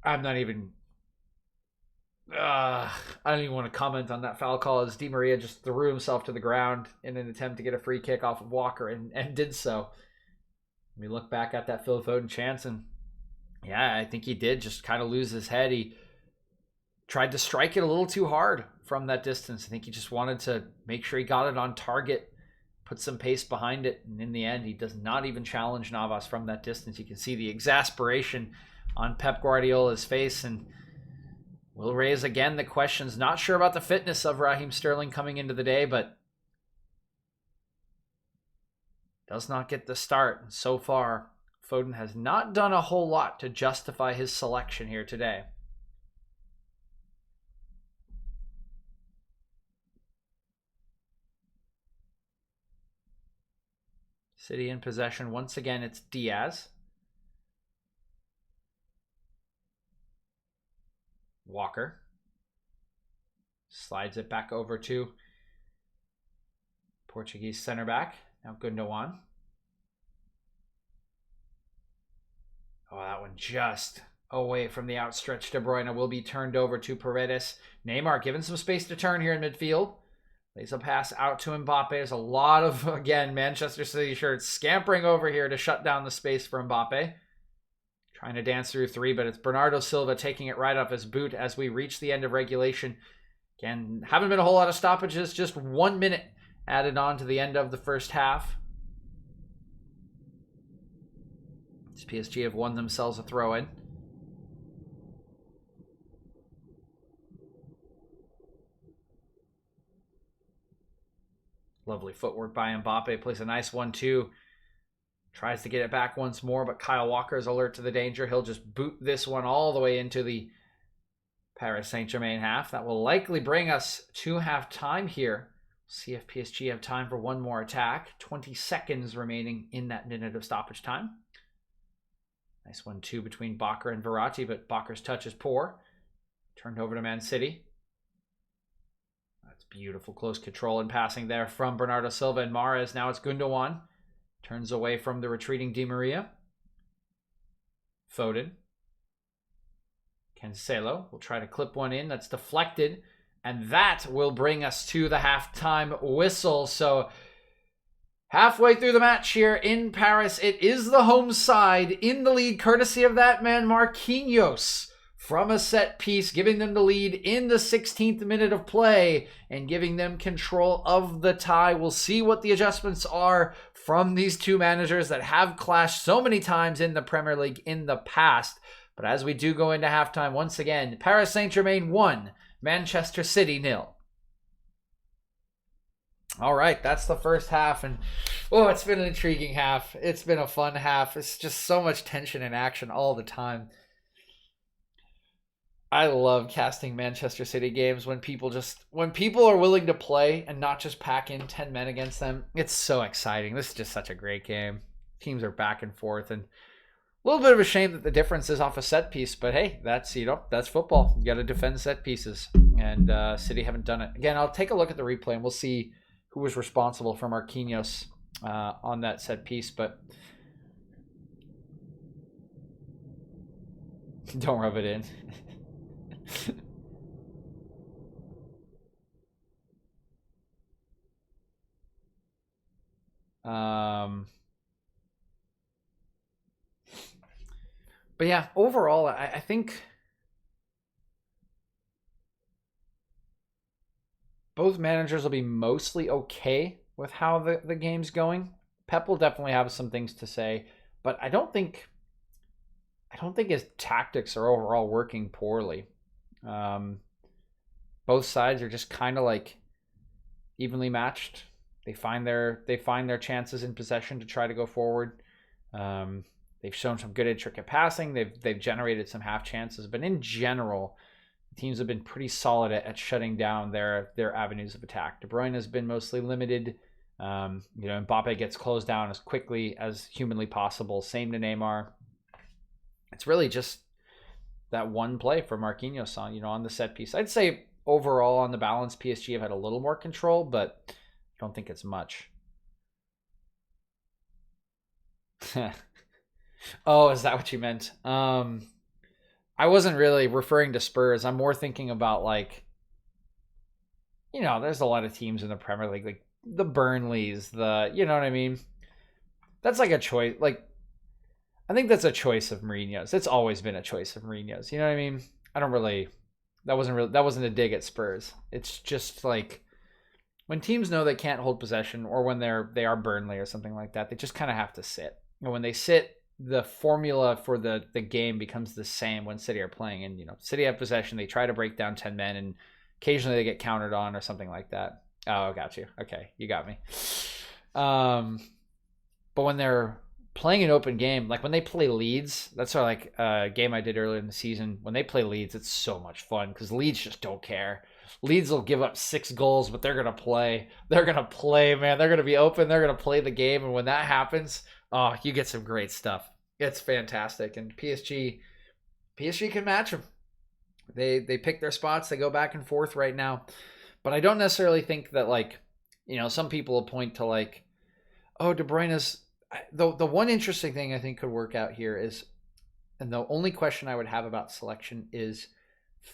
A: I'm not even... I don't even want to comment on that foul call as Di Maria just threw himself to the ground in an attempt to get a free kick off of Walker and did so. We look back at that Phil Foden chance and yeah, I think he did just kind of lose his head. He tried to strike it a little too hard from that distance. I think he just wanted to make sure he got it on target, put some pace behind it, and in the end, he does not even challenge Navas from that distance. You can see the exasperation on Pep Guardiola's face, and we'll raise again the questions. Not sure about the fitness of Raheem Sterling coming into the day, but does not get the start. And so far, Foden has not done a whole lot to justify his selection here today. City in possession. Once again, it's Diaz. Walker. Slides it back over to Portuguese center back. Now Gundogan. Oh, that one just away from the outstretched De Bruyne. Will be turned over to Paredes. Neymar given some space to turn here in midfield. Lays a pass out to Mbappe. There's a lot of, again, Manchester City shirts scampering over here to shut down the space for Mbappe. Trying to dance through three, but it's Bernardo Silva taking it right off his boot as we reach the end of regulation. Again, haven't been a whole lot of stoppages. Just 1 minute added on to the end of the first half. PSG have won themselves a throw-in. Lovely footwork by Mbappe. Plays a nice 1-2. Tries to get it back once more, but Kyle Walker is alert to the danger. He'll just boot this one all the way into the Paris Saint-Germain half. That will likely bring us to half-time here. See if PSG have time for one more attack. 20 seconds remaining in that minute of stoppage time. Nice 1-2 between Bakker and Verratti, but Bakker's touch is poor. Turned over to Man City. That's beautiful close control and passing there from Bernardo Silva and Mahrez. Now it's Gundogan. Turns away from the retreating Di Maria. Foden. Cancelo will try to clip one in. That's deflected. And that will bring us to the halftime whistle. So halfway through the match here in Paris, it is the home side in the lead, courtesy of that man Marquinhos from a set piece, giving them the lead in the 16th minute of play and giving them control of the tie. We'll see what the adjustments are from these two managers that have clashed so many times in the Premier League in the past. But as we do go into halftime, once again, Paris Saint-Germain 1, Manchester City 0. All right, that's the first half, and it's been an intriguing half. It's been a fun half. It's just so much tension and action all the time. I love casting Manchester City games when people are willing to play and not just pack in 10 men against them. It's so exciting. This is just such a great game. Teams are back and forth, and a little bit of a shame that the difference is off a set piece, but hey, that's football. You got to defend set pieces, and City haven't done it. Again, I'll take a look at the replay, and we'll see who was responsible for Marquinhos on that set piece, but don't rub it in. But yeah, overall, I think both managers will be mostly okay with how the game's going. Pep will definitely have some things to say, but I don't think his tactics are overall working poorly. Both sides are just kind of like evenly matched. They find their chances in possession to try to go forward. They've shown some good intricate passing. They've generated some half chances, but in general, teams have been pretty solid at shutting down their avenues of attack. De Bruyne has been mostly limited. Mbappe gets closed down as quickly as humanly possible. Same to Neymar. It's really just that one play for Marquinhos on the set piece. I'd say overall on the balance, PSG have had a little more control, but I don't think it's much. Oh, is that what you meant? I wasn't really referring to Spurs. I'm more thinking about there's a lot of teams in the Premier League, like the Burnleys, you know what I mean? That's like a choice. Like, I think that's a choice of Mourinho's. It's always been a choice of Mourinho's. You know what I mean? That wasn't a dig at Spurs. It's just like when teams know they can't hold possession, or when they are Burnley or something like that, they just kind of have to sit. And when they sit, the formula for the game becomes the same when City are playing. And, City have possession. They try to break down 10 men, and occasionally they get countered on or something like that. Oh, got you. Okay, you got me. But when they're playing an open game, like when they play Leeds, that's a game I did earlier in the season. When they play Leeds, it's so much fun because Leeds just don't care. Leeds will give up 6 goals, but they're going to play. They're going to play, man. They're going to be open. They're going to play the game. And when that happens, you get some great stuff. It's fantastic. And PSG can match them. They pick their spots. They go back and forth right now. But I don't necessarily think that, some people will point to De Bruyne is... The one interesting thing I think could work out here is, and the only question I would have about selection is,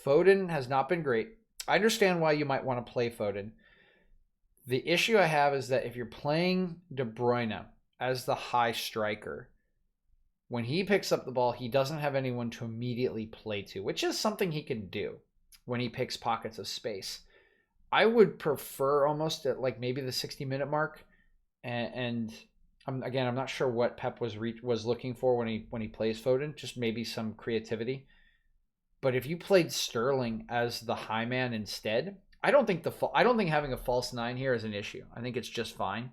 A: Foden has not been great. I understand why you might want to play Foden. The issue I have is that if you're playing De Bruyne as the high striker, when he picks up the ball, he doesn't have anyone to immediately play to, which is something he can do when he picks pockets of space. I would prefer almost at maybe the 60-minute mark, and I'm not sure what Pep was looking for when he plays Foden, just maybe some creativity. But if you played Sterling as the high man instead, I don't think having a false 9 here is an issue. I think it's just fine.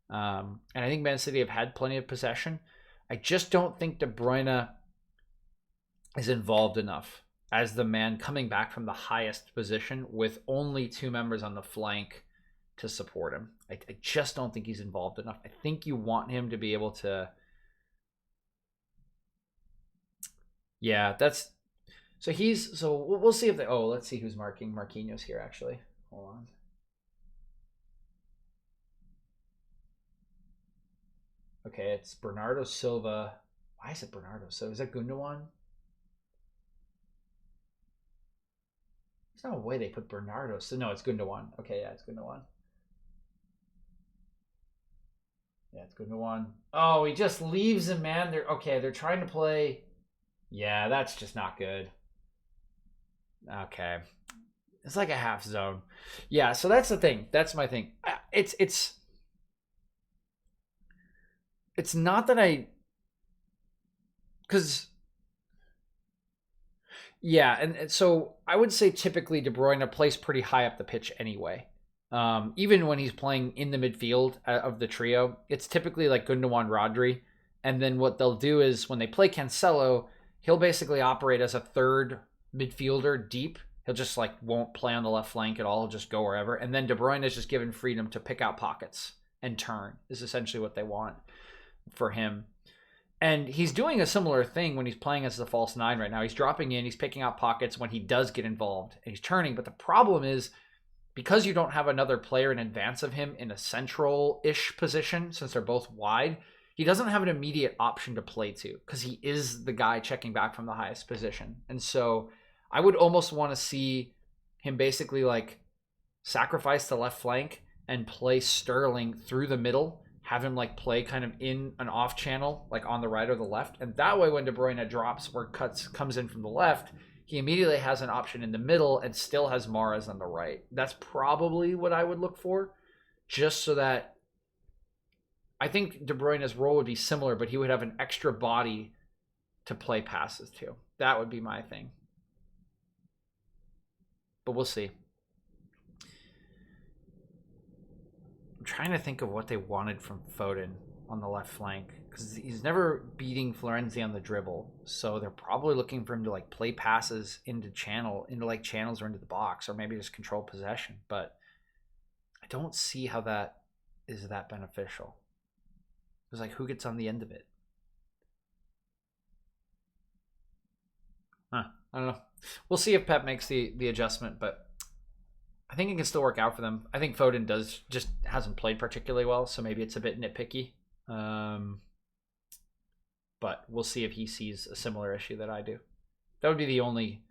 A: And I think Man City have had plenty of possession. I just don't think De Bruyne is involved enough as the man coming back from the highest position with only 2 members on the flank to support him. I just don't think he's involved enough. I think you want him to be able to... Yeah, that's... So we'll see if they... Oh, let's see who's marking Marquinhos here, actually. Hold on. Okay, it's Bernardo Silva. Why is it Bernardo? So is that Gundogan? There's no way they put Bernardo. So no, it's Gundogan. Okay, yeah, it's Gundogan. Yeah, it's Gundogan. Oh, he just leaves him, man. They're trying to play. Yeah, that's just not good. Okay. It's like a half zone. Yeah, so that's the thing. That's my thing. It's not that I cuz yeah, and so I would say typically De Bruyne plays pretty high up the pitch anyway. Even when he's playing in the midfield of the trio, it's typically like Gundogan, Rodri, and then what they'll do is when they play Cancelo, he'll basically operate as a third midfielder deep. He'll just like won't play on the left flank at all, he'll just go wherever. And then De Bruyne is just given freedom to pick out pockets and turn. Is essentially what they want for him. And he's doing a similar thing when he's playing as the false nine right now. He's dropping in, he's picking out pockets when he does get involved, and he's turning. But the problem is because you don't have another player in advance of him in a central-ish position, since they're both wide, he doesn't have an immediate option to play to because he is the guy checking back from the highest position. And so I would almost want to see him basically like sacrifice the left flank and play Sterling through the middle, have him like play kind of in an off channel, like on the right or the left. And that way, when De Bruyne drops or comes in from the left, he immediately has an option in the middle and still has Mahrez on the right. That's probably what I would look for, just so that I think De Bruyne's role would be similar, but he would have an extra body to play passes to. That would be my thing. But we'll see. I'm trying to think of what they wanted from Foden on the left flank because he's never beating Florenzi on the dribble, so they're probably looking for him to like play passes into like channels or into the box, or maybe just control possession. But I don't see how that is that beneficial. It's like who gets on the end of it? I don't know. We'll see if Pep makes the adjustment, but I think it can still work out for them. I think Foden just hasn't played particularly well, so maybe it's a bit nitpicky. But we'll see if he sees a similar issue that I do. That would be the only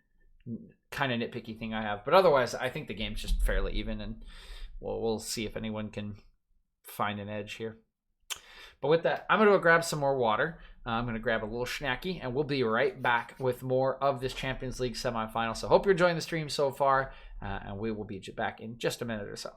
A: kind of nitpicky thing I have. But otherwise, I think the game's just fairly even, and we'll see if anyone can find an edge here. But with that, I'm going to go grab some more water. I'm going to grab a little snacky, and we'll be right back with more of this Champions League semifinal. So hope you're enjoying the stream so far, and we will be back in just a minute or so.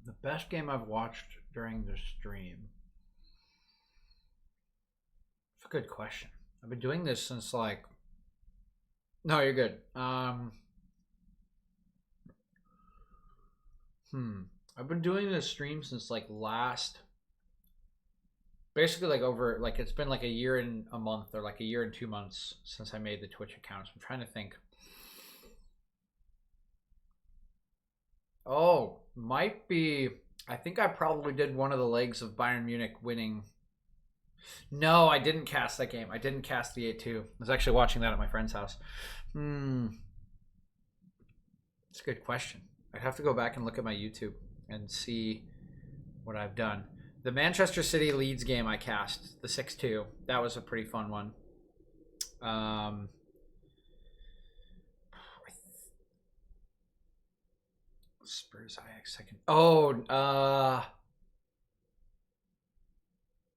A: The best game I've watched during the stream. It's a good question. I've been doing this since like. No, you're good. I've been doing this stream since like last. Basically, like over like it's been like a year and a month or like a year and 2 months since I made the Twitch account. So I'm trying to think. Oh, might be. I think I probably did one of the legs of Bayern Munich winning. No, I didn't cast that game. I didn't cast the 8-2. I was actually watching that at my friend's house. It's a good question. I'd have to go back and look at my YouTube and see what I've done. The Manchester City Leeds game I cast, the 6-2. That was a pretty fun one. Spurs Ajax second. Oh,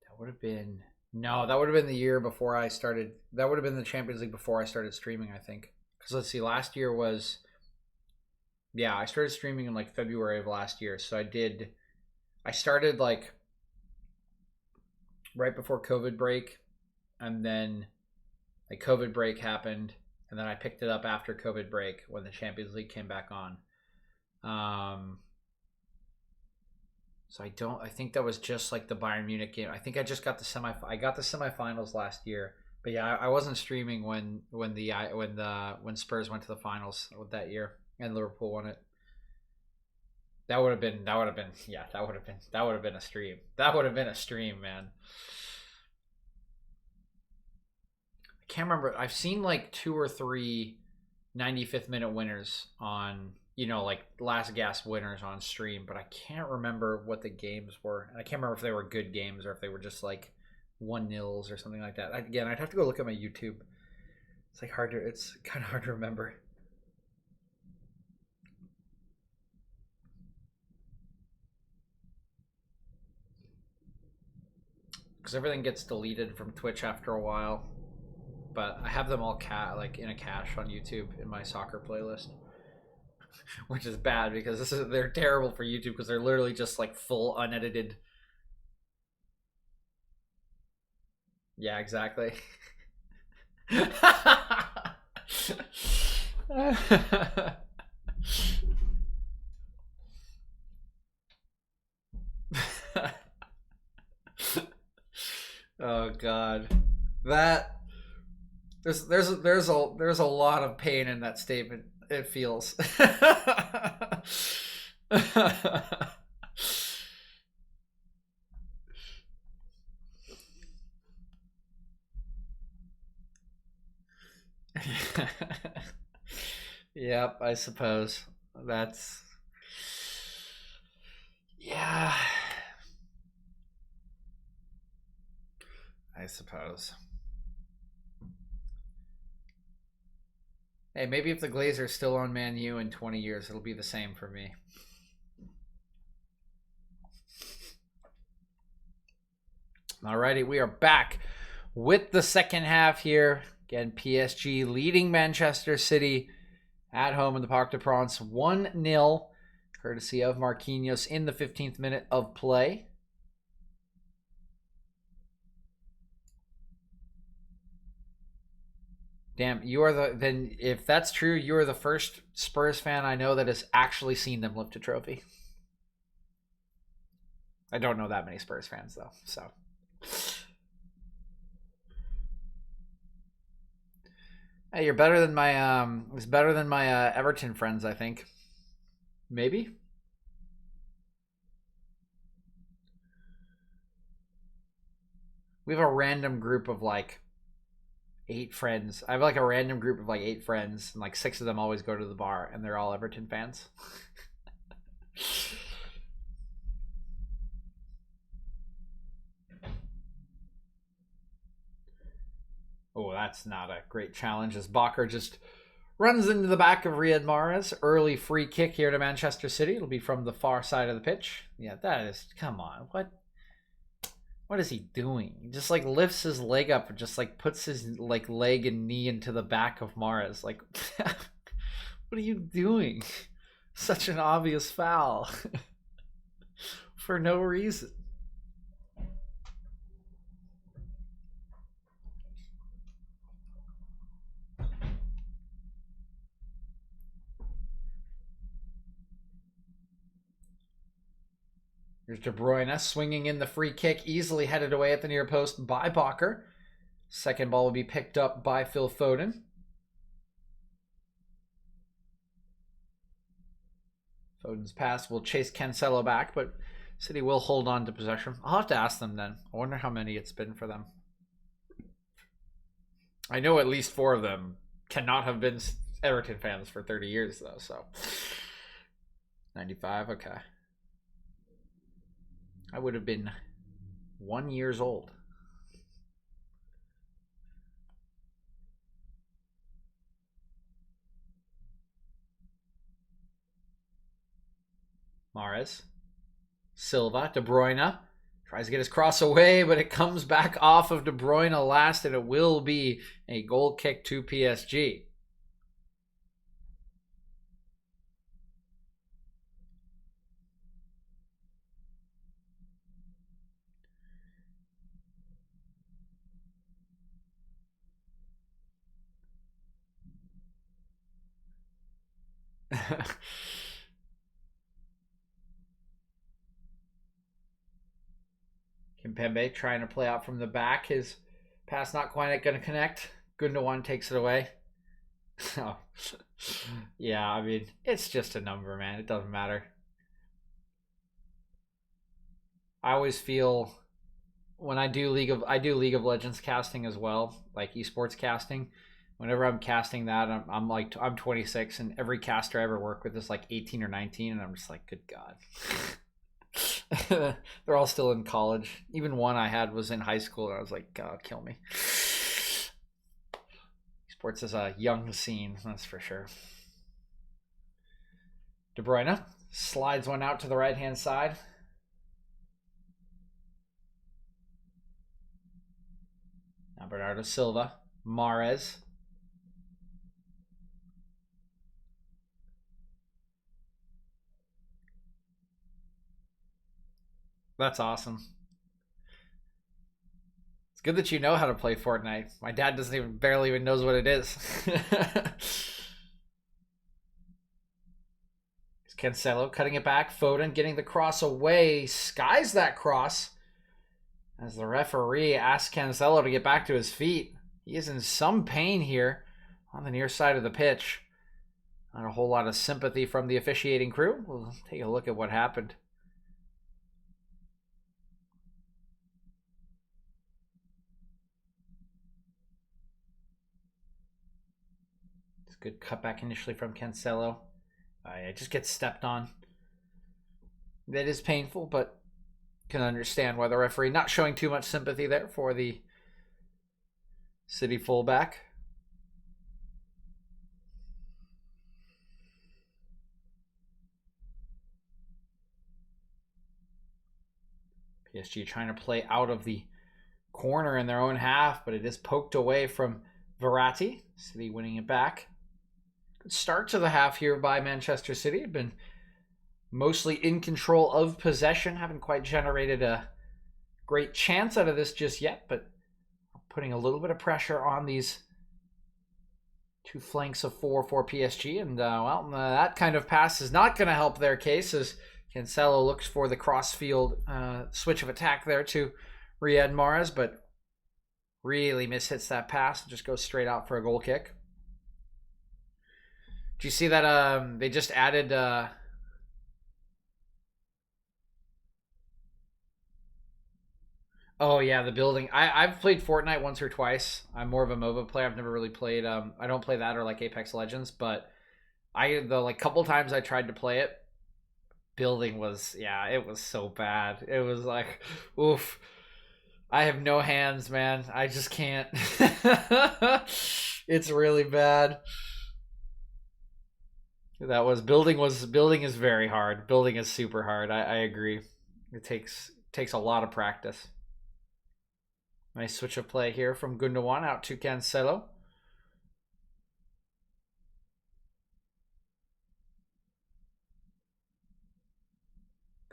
A: that would have been that would have been the year before I started. That would have been the Champions League before I started streaming, I think. Because let's see, last year was I started streaming in like February of last year. So I started like right before COVID break, and then like COVID break happened, and then I picked it up after COVID break when the Champions League came back on. So I think that was just like the Bayern Munich game. I think I just got the semifinals last year. But yeah, I wasn't streaming when Spurs went to the finals that year and Liverpool won it. That would have been a stream. That would have been a stream, man. I can't remember. I've seen like 2 or 3 95th minute winners on, like last gasp winners on stream, but I can't remember what the games were. And I can't remember if they were good games or if they were just like 1-0s or something like that. Again, I'd have to go look at my YouTube. It's kind of hard to remember. Because everything gets deleted from Twitch after a while. But I have them all in a cache on YouTube in my soccer playlist. Which is bad because they're terrible for YouTube because they're literally just like full unedited. Yeah, exactly. Oh God, there's a lot of pain in that statement. It feels. Yep, I suppose that's. Yeah, I suppose. Hey, maybe if the Glazers still own Man U in 20 years, it'll be the same for me. Alrighty, we are back with the second half here. Again, PSG leading Manchester City at home in the Parc des Princes 1-0, courtesy of Marquinhos in the 15th minute of play. Damn, then if that's true, you are the first Spurs fan I know that has actually seen them lift a trophy. I don't know that many Spurs fans though, so. Hey, you're better than my Everton friends, I think. Maybe. We have a random group of like 8 friends. I have like a random group of like 8 friends, and like 6 of them always go to the bar, and they're all Everton fans. Oh, that's not a great challenge as Bakker just runs into the back of Riyad Mahrez. Early free kick here to Manchester City. It'll be from the far side of the pitch. Yeah, that is, come on. What is he doing? He just like lifts his leg up and just like puts his like leg and knee into the back of Mahrez. Like, what are you doing? Such an obvious foul. For no reason. Here's De Bruyne swinging in the free kick, easily headed away at the near post by Bakker. Second ball will be picked up by Phil Foden. Foden's pass will chase Cancelo back, but City will hold on to possession. I'll have to ask them then. I wonder how many it's been for them. I know at least 4 of them cannot have been Everton fans for 30 years, though, so. 95, okay. I would have been 1 year old. Mahrez. Silva. De Bruyne. Tries to get his cross away, but it comes back off of De Bruyne last, and it will be a goal kick to PSG. Kimpembe trying to play out from the back. His pass not quite going to connect. Gundogan takes it away. Oh. Yeah, I mean, it's just a number, man. It doesn't matter. I always feel when I do League of Legends casting as well, like esports casting. Whenever I'm casting that, I'm 26, and every caster I ever work with is like 18 or 19, and I'm just like, good God. They're all still in college. Even one I had was in high school, and I was like, God, kill me. Sports is a young scene, that's for sure. De Bruyne slides one out to the right-hand side. Now Bernardo Silva. Mahrez. That's awesome. It's good that you know how to play Fortnite. My dad barely even knows what it is. Cancelo cutting it back. Foden getting the cross away. Skies that cross as the referee asks Cancelo to get back to his feet. He is in some pain here on the near side of the pitch. Not a whole lot of sympathy from the officiating crew. We'll take a look at what happened. It's a good cutback initially from Cancelo. It just gets stepped on. That is painful, but can understand why the referee not showing too much sympathy there for the City fullback. PSG trying to play out of the corner in their own half, but it is poked away from Verratti. City winning it back. Good start to the half here by Manchester City. Have been mostly in control of possession. Haven't quite generated a great chance out of this just yet, but putting a little bit of pressure on these 2 flanks of 4 for PSG. And, that kind of pass is not going to help their case as Cancelo looks for the cross-field switch of attack there to Riyad Mahrez, but really mishits that pass and just goes straight out for a goal kick. Do you see that they just added... Oh, yeah, the building. I've played Fortnite once or twice. I'm more of a MOBA player. I've never really played... I don't play that or like Apex Legends, but the couple times I tried to play it, building was... Yeah, it was so bad. It was like, oof. I have no hands, man. I just can't. It's really bad. Building is very hard. Building is super hard. I agree. It takes a lot of practice. Nice switch of play here from Gundogan out to Cancelo.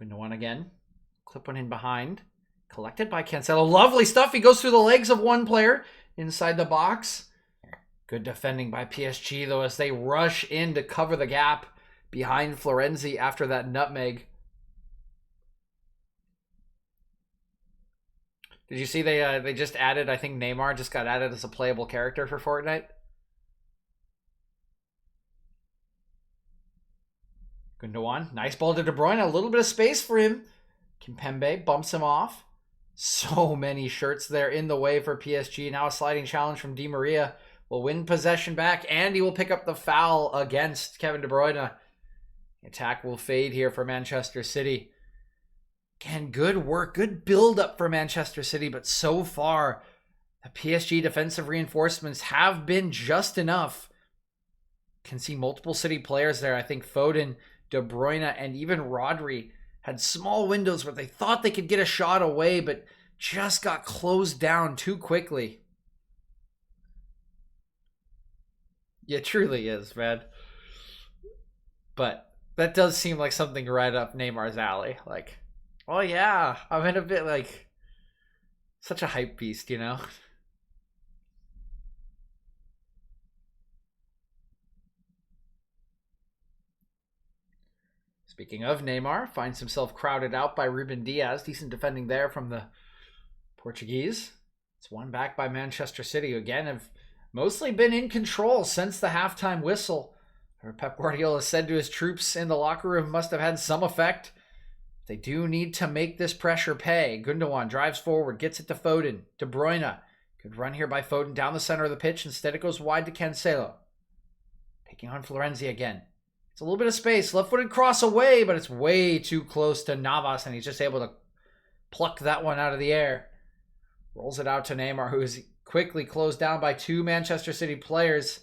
A: Gundogan again. Clip one in behind. Collected by Cancelo. Lovely stuff. He goes through the legs of one player inside the box. Good defending by PSG, though, as they rush in to cover the gap behind Florenzi after that nutmeg. Did you see they just added, I think Neymar just got added as a playable character for Fortnite? Gundogan, nice ball to De Bruyne, a little bit of space for him. Kimpembe bumps him off. So many shirts there in the way for PSG. Now a sliding challenge from Di Maria will win possession back, and he will pick up the foul against Kevin De Bruyne. The attack will fade here for Manchester City. Again, good work, good build-up for Manchester City, but so far, the PSG defensive reinforcements have been just enough. Can see multiple City players there. I think Foden, De Bruyne, and even Rodri had small windows where they thought they could get a shot away, but just got closed down too quickly. Yeah, it truly is, man. But that does seem like something right up Neymar's alley. Like, oh yeah, I'm in a bit like such a hype beast, you know? Speaking of Neymar, finds himself crowded out by Ruben Diaz. Decent defending there from the Portuguese. It's won back by Manchester City, who again have mostly been in control since the halftime whistle. Pep Guardiola said to his troops in the locker room must have had some effect. They do need to make this pressure pay. Gundogan drives forward, gets it to Foden. De Bruyne. Good run here by Foden down the center of the pitch. Instead it goes wide to Cancelo. Taking on Florenzi again. It's a little bit of space. Left-footed cross away, but it's way too close to Navas, and he's just able to pluck that one out of the air. Rolls it out to Neymar, who is quickly closed down by two Manchester City players.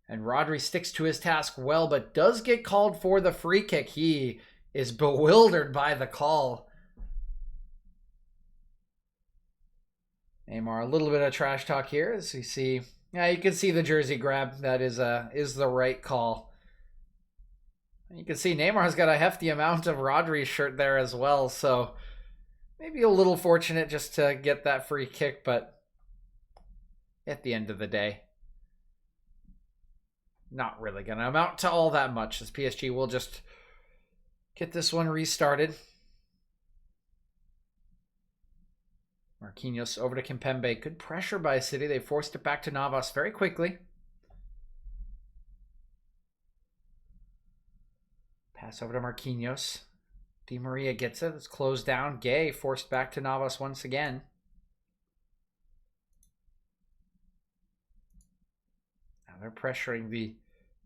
A: And Rodri sticks to his task well, but does get called for the free kick. He is bewildered by the call. Neymar, a little bit of trash talk here as you see. Yeah, you can see the jersey grab. That is the right call. You can see Neymar's got a hefty amount of Rodri's shirt there as well, so maybe a little fortunate just to get that free kick, but at the end of the day, not really going to amount to all that much, as PSG will just get this one restarted. Marquinhos over to Kimpembe. Good pressure by City. They forced it back to Navas very quickly. Pass over to Marquinhos. Di Maria gets it. It's closed down. Gay forced back to Navas once again. Now they're pressuring the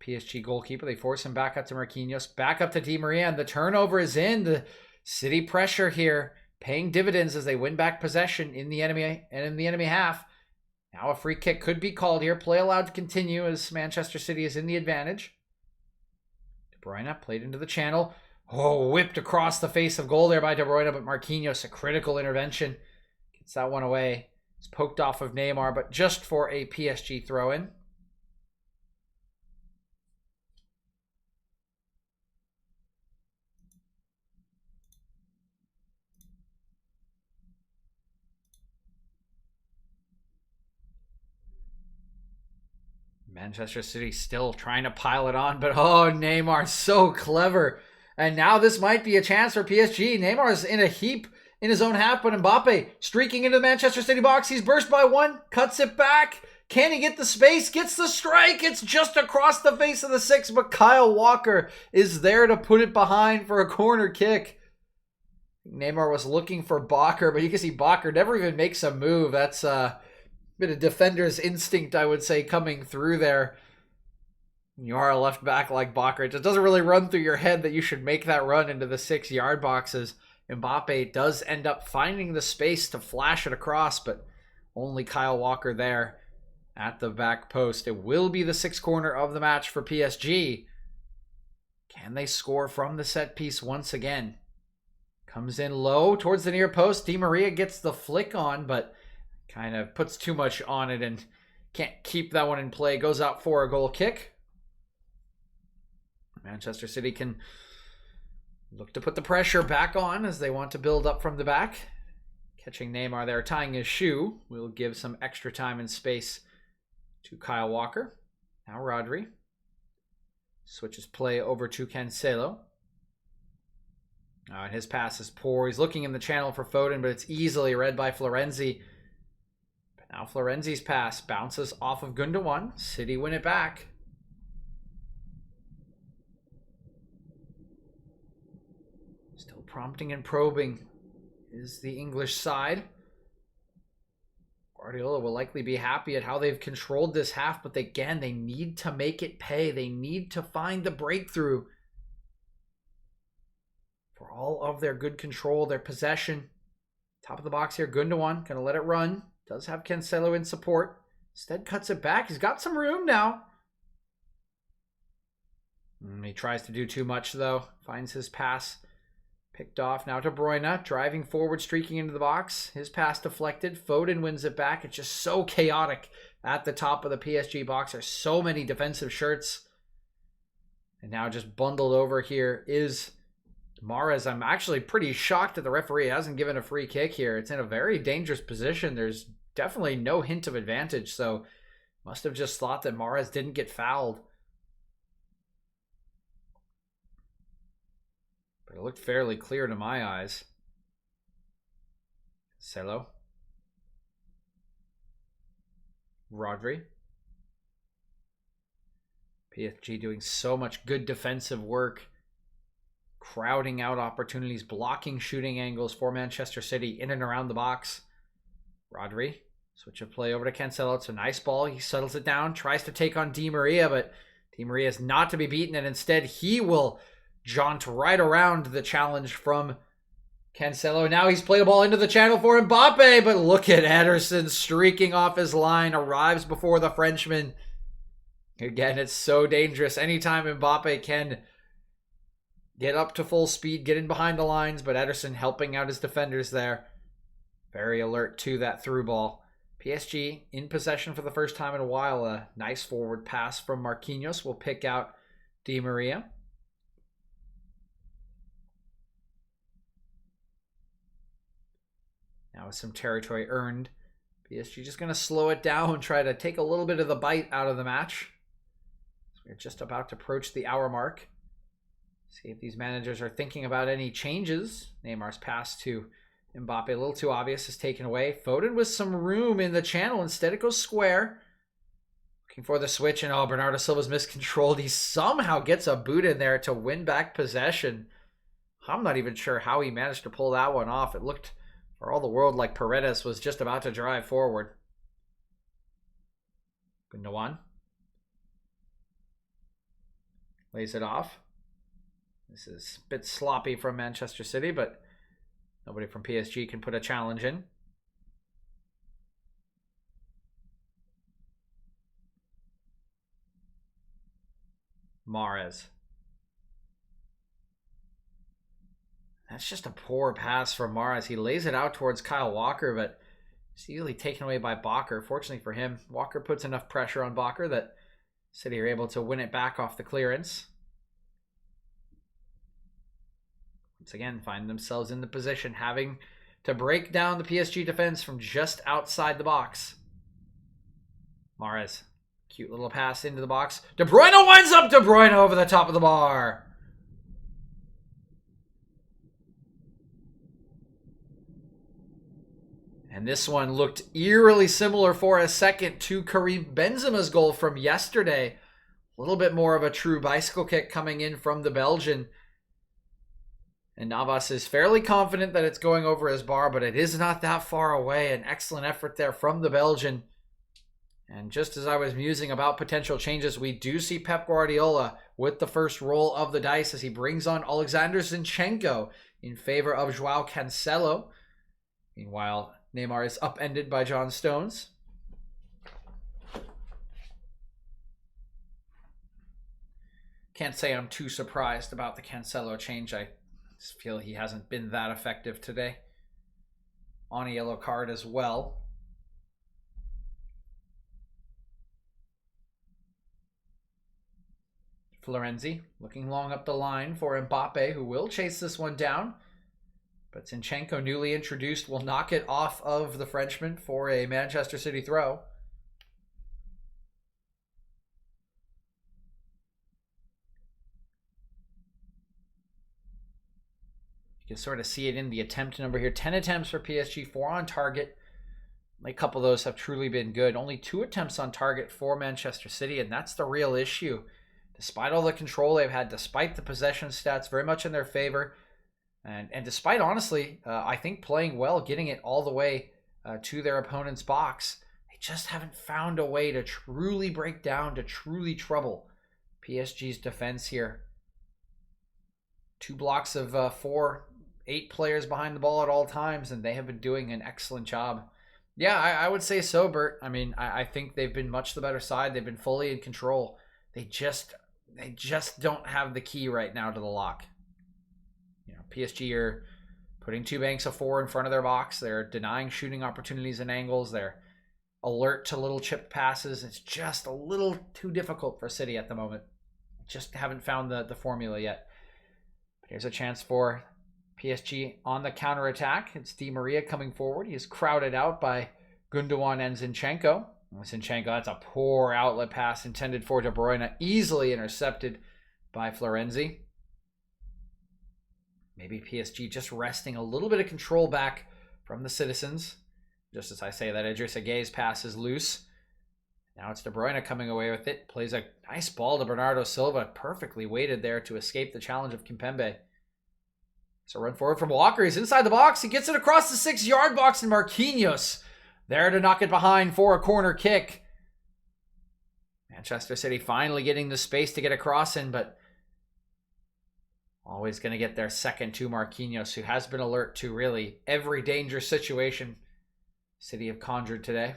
A: PSG goalkeeper. They force him back up to Marquinhos. Back up to Di Maria, and the turnover is in. The City pressure here, paying dividends as they win back possession in the enemy half. Now a free kick could be called here. Play allowed to continue as Manchester City is in the advantage. De Bruyne played into the channel. Oh, whipped across the face of goal there by De Bruyne, but Marquinhos, a critical intervention. Gets that one away. It's poked off of Neymar, but just for a PSG throw-in. Manchester City still trying to pile it on, but oh, Neymar, so clever. And now this might be a chance for PSG. Neymar's in a heap in his own half, but Mbappe streaking into the Manchester City box. He's burst by one, cuts it back. Can he get the space? Gets the strike. It's just across the face of the six, but Kyle Walker is there to put it behind for a corner kick. Neymar was looking for Bakker, but you can see Bakker never even makes a move. That's bit of defender's instinct, I would say, coming through there. You are a left back like Bakker. It just doesn't really run through your head that you should make that run into the 6-yard boxes. Mbappe does end up finding the space to flash it across, but only Kyle Walker there at the back post. It will be the sixth corner of the match for PSG. Can they score from the set piece once again? Comes in low towards the near post. Di Maria gets the flick on, but kind of puts too much on it and can't keep that one in play. Goes out for a goal kick. Manchester City can Look to put the pressure back on as they want to build up from the back. Catching Neymar there, tying his shoe. Will give some extra time and space to Kyle Walker. Now Rodri. Switches play over to Cancelo. And his pass is poor. He's looking in the channel for Foden, but it's easily read by Florenzi. But now Florenzi's pass bounces off of Gundogan. City win it back. Still prompting and probing is the English side. Guardiola will likely be happy at how they've controlled this half, but again, they need to make it pay. They need to find the breakthrough. For all of their good control, their possession. Top of the box here, Gundogan, gonna let it run. Does have Cancelo in support. Instead cuts it back. He's got some room now. He tries to do too much though. Finds his pass picked off. Now De Bruyne, driving forward, streaking into the box. His pass deflected. Foden wins it back. It's just so chaotic at the top of the PSG box. There's so many defensive shirts. And now just bundled over here is Mahrez. I'm actually pretty shocked that the referee hasn't given a free kick here. It's in a very dangerous position. There's definitely no hint of advantage. So must have just thought that Mahrez didn't get fouled. But it looked fairly clear to my eyes. Cancelo. Rodri. PSG doing so much good defensive work. Crowding out opportunities, blocking shooting angles for Manchester City in and around the box. Rodri. Switch of play over to Cancelo. It's a nice ball. He settles it down. Tries to take on Di Maria, but Di Maria is not to be beaten. And instead, he will jaunt right around the challenge from Cancelo. Now he's played a ball into the channel for Mbappe, but look at Ederson streaking off his line, arrives before the Frenchman. Again, it's so dangerous. Anytime Mbappe can get up to full speed, get in behind the lines, but Ederson helping out his defenders there. Very alert to that through ball. PSG in possession for the first time in a while. A nice forward pass from Marquinhos will pick out Di Maria. Now with some territory earned, PSG just going to slow it down and try to take a little bit of the bite out of the match. So we're just about to approach the hour mark. See if these managers are thinking about any changes. Neymar's pass to Mbappe, a little too obvious, is taken away. Foden with some room in the channel. Instead it goes square. Looking for the switch, and Bernardo Silva's miscontrolled. He somehow gets a boot in there to win back possession. I'm not even sure how he managed to pull that one off. It looked for all the world like Paredes was just about to drive forward. Gundogan lays it off. This is a bit sloppy from Manchester City, but nobody from PSG can put a challenge in. Mahrez. That's just a poor pass from Mahrez. He lays it out towards Kyle Walker, but it's easily taken away by Bakker. Fortunately for him, Walker puts enough pressure on Bakker that City are able to win it back off the clearance. Once again, find themselves in the position having to break down the PSG defense from just outside the box. Mahrez, cute little pass into the box. De Bruyne winds up De Bruyne over the top of the bar. And this one looked eerily similar for a second to Karim Benzema's goal from yesterday. A little bit more of a true bicycle kick coming in from the Belgian. And Navas is fairly confident that it's going over his bar, but it is not that far away. An excellent effort there from the Belgian. And just as I was musing about potential changes, we do see Pep Guardiola with the first roll of the dice as he brings on Alexander Zinchenko in favor of Joao Cancelo. Meanwhile, Neymar is upended by John Stones. Can't say I'm too surprised about the Cancelo change. I just feel he hasn't been that effective today. On a yellow card as well. Florenzi looking long up the line for Mbappe, who will chase this one down. But Zinchenko, newly introduced, will knock it off of the Frenchman for a Manchester City throw. You can sort of see it in the attempt number here. 10 attempts for PSG, 4 on target. A couple of those have truly been good. Only 2 attempts on target for Manchester City, and that's the real issue. Despite all the control they've had, despite the possession stats very much in their favor, and despite, honestly, I think playing well, getting it all the way to their opponent's box, they just haven't found a way to truly break down, to truly trouble PSG's defense here. 2 blocks of 8 players behind the ball at all times, and they have been doing an excellent job. Yeah, I would say so, Bert. I mean, I think they've been much the better side. They've been fully in control. They just don't have the key right now to the lock. You know, PSG are putting 2 banks of 4 in front of their box. They're denying shooting opportunities and angles. They're alert to little chip passes. It's just a little too difficult for City at the moment. Just haven't found the formula yet. But here's a chance for PSG on the counterattack. It's Di Maria coming forward. He is crowded out by Gundogan and Zinchenko. Zinchenko, that's a poor outlet pass intended for De Bruyne, easily intercepted by Florenzi. Maybe PSG just resting a little bit of control back from the citizens. Just as I say that, Idrissa Gueye's pass is loose. Now it's De Bruyne coming away with it. Plays a nice ball to Bernardo Silva. Perfectly weighted there to escape the challenge of Kimpembe. So run forward from Walker. He's inside the box. He gets it across the 6-yard box, and Marquinhos there to knock it behind for a corner kick. Manchester City finally getting the space to get across in, but always going to get their second to Marquinhos, who has been alert to really every dangerous situation City have conjured today.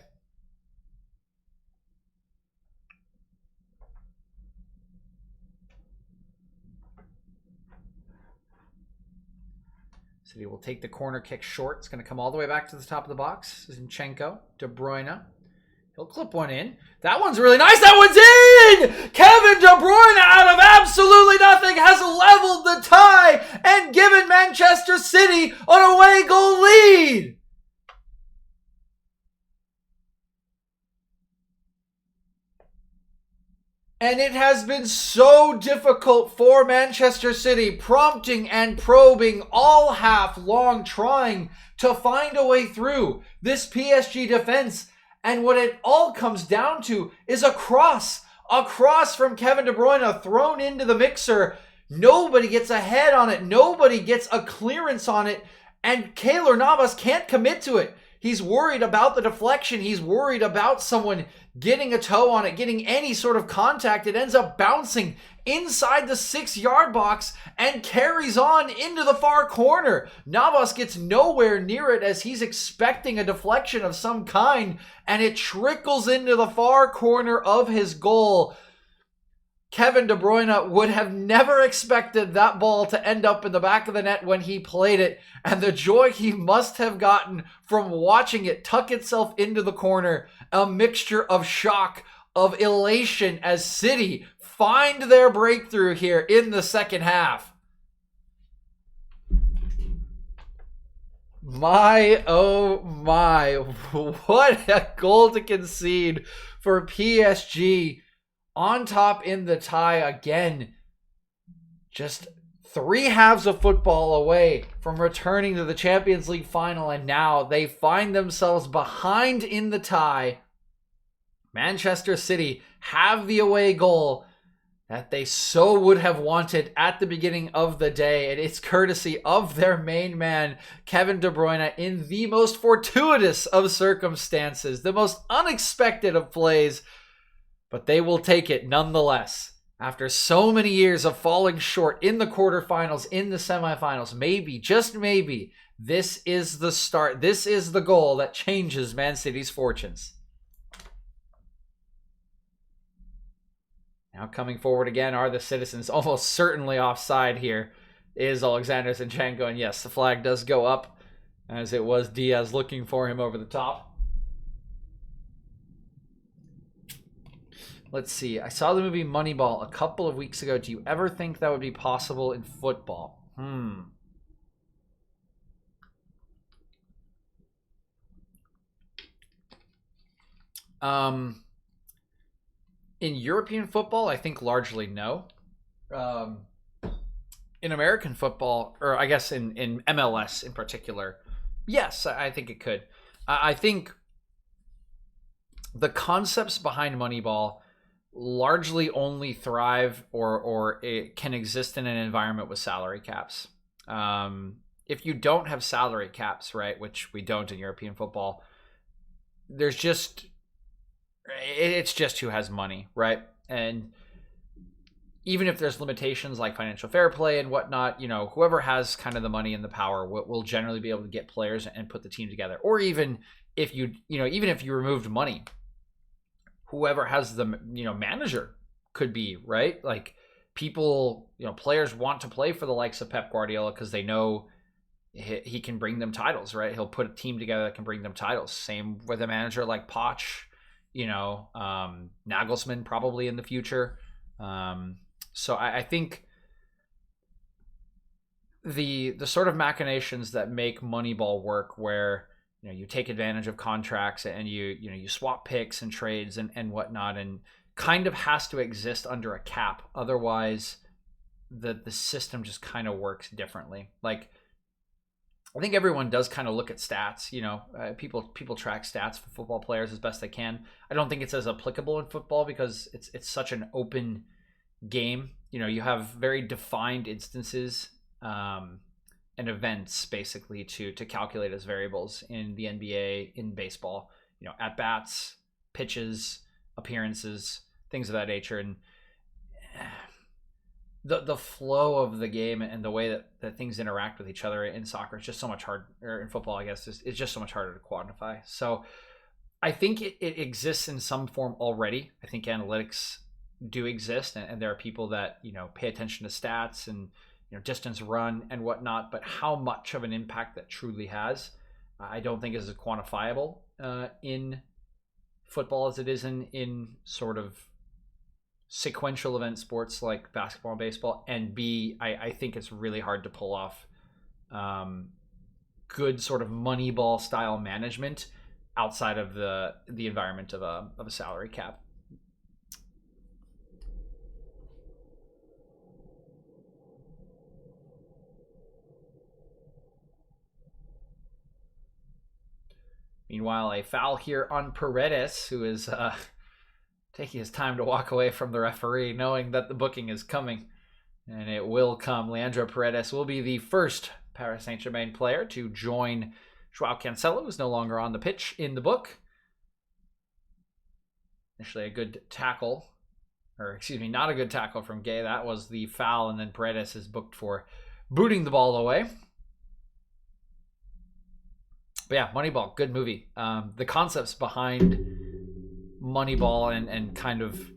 A: City will take the corner kick short. It's going to come all the way back to the top of the box. Zinchenko, De Bruyne. He'll clip one in. That one's really nice. That one's in! Kevin De Bruyne, out of absolutely nothing, has leveled the tie and given Manchester City an away goal lead. And it has been so difficult for Manchester City, prompting and probing all half long, trying to find a way through this PSG defense. And what it all comes down to is a cross from Kevin De Bruyne thrown into the mixer. Nobody gets a head on it. Nobody gets a clearance on it. And Keylor Navas can't commit to it. He's worried about the deflection. He's worried about someone getting a toe on it, getting any sort of contact. It ends up bouncing inside the 6-yard box and carries on into the far corner. Navas gets nowhere near it as he's expecting a deflection of some kind, and it trickles into the far corner of his goal. Kevin De Bruyne would have never expected that ball to end up in the back of the net when he played it, and the joy he must have gotten from watching it tuck itself into the corner, a mixture of shock, of elation as City find their breakthrough here in the second half. My, oh my, what a goal to concede for PSG. On top in the tie again. Just 3 halves of football away from returning to the Champions League final, and now they find themselves behind in the tie. Manchester City have the away goal that they so would have wanted at the beginning of the day, and it's courtesy of their main man, Kevin De Bruyne, in the most fortuitous of circumstances, the most unexpected of plays. But they will take it nonetheless. After so many years of falling short in the quarterfinals, in the semifinals, maybe, just maybe, this is the start. This is the goal that changes Man City's fortunes. Now coming forward again are the citizens. Almost certainly offside here is Alexander Zinchenko. And yes, the flag does go up as it was Diaz looking for him over the top. Let's see. I saw the movie Moneyball a couple of weeks ago. Do you ever think that would be possible in football? In European football, I think largely no. In American football, or I guess in MLS in particular, yes, I think it could. I think the concepts behind Moneyball largely only thrive or it can exist in an environment with salary caps. If you don't have salary caps, right, which we don't in European football, it's just who has money, right? And even if there's limitations like financial fair play and whatnot, whoever has kind of the money and the power will generally be able to get players and put the team together. Or even if even if you removed money, whoever has the manager could be, right? Like people, players want to play for the likes of Pep Guardiola because they know he can bring them titles, right? He'll put a team together that can bring them titles. Same with a manager like Poch, Nagelsmann probably in the future. So I think the sort of machinations that make Moneyball work, where you take advantage of contracts and you swap picks and trades and whatnot, and kind of has to exist under a cap. Otherwise, the system just kind of works differently. Like I think everyone does kind of look at stats. People track stats for football players as best they can. I don't think it's as applicable in football because it's such an open game. You have very defined instances and events basically to calculate as variables in the NBA, in baseball. At bats, pitches, appearances, things of that nature, and the flow of the game and the way that things interact with each other in soccer is just so much harder, or in football, I guess, it's just so much harder to quantify. So I think it exists in some form already. I think analytics do exist, and there are people that, pay attention to stats and, distance run and whatnot, but how much of an impact that truly has, I don't think is as quantifiable in football as it is in sort of sequential event sports like basketball and baseball. And B, I think it's really hard to pull off good sort of Moneyball style management outside of the environment of a salary cap. Meanwhile, a foul here on Paredes, who is taking his time to walk away from the referee, knowing that the booking is coming. And it will come. Leandro Paredes will be the first Paris Saint-Germain player to join Joao Cancelo, who's no longer on the pitch in the book. Initially a good tackle, or excuse me, not a good tackle from Gay. That was the foul, and then Paredes is booked for booting the ball away. But yeah, Moneyball, good movie. The concepts behind Moneyball and kind of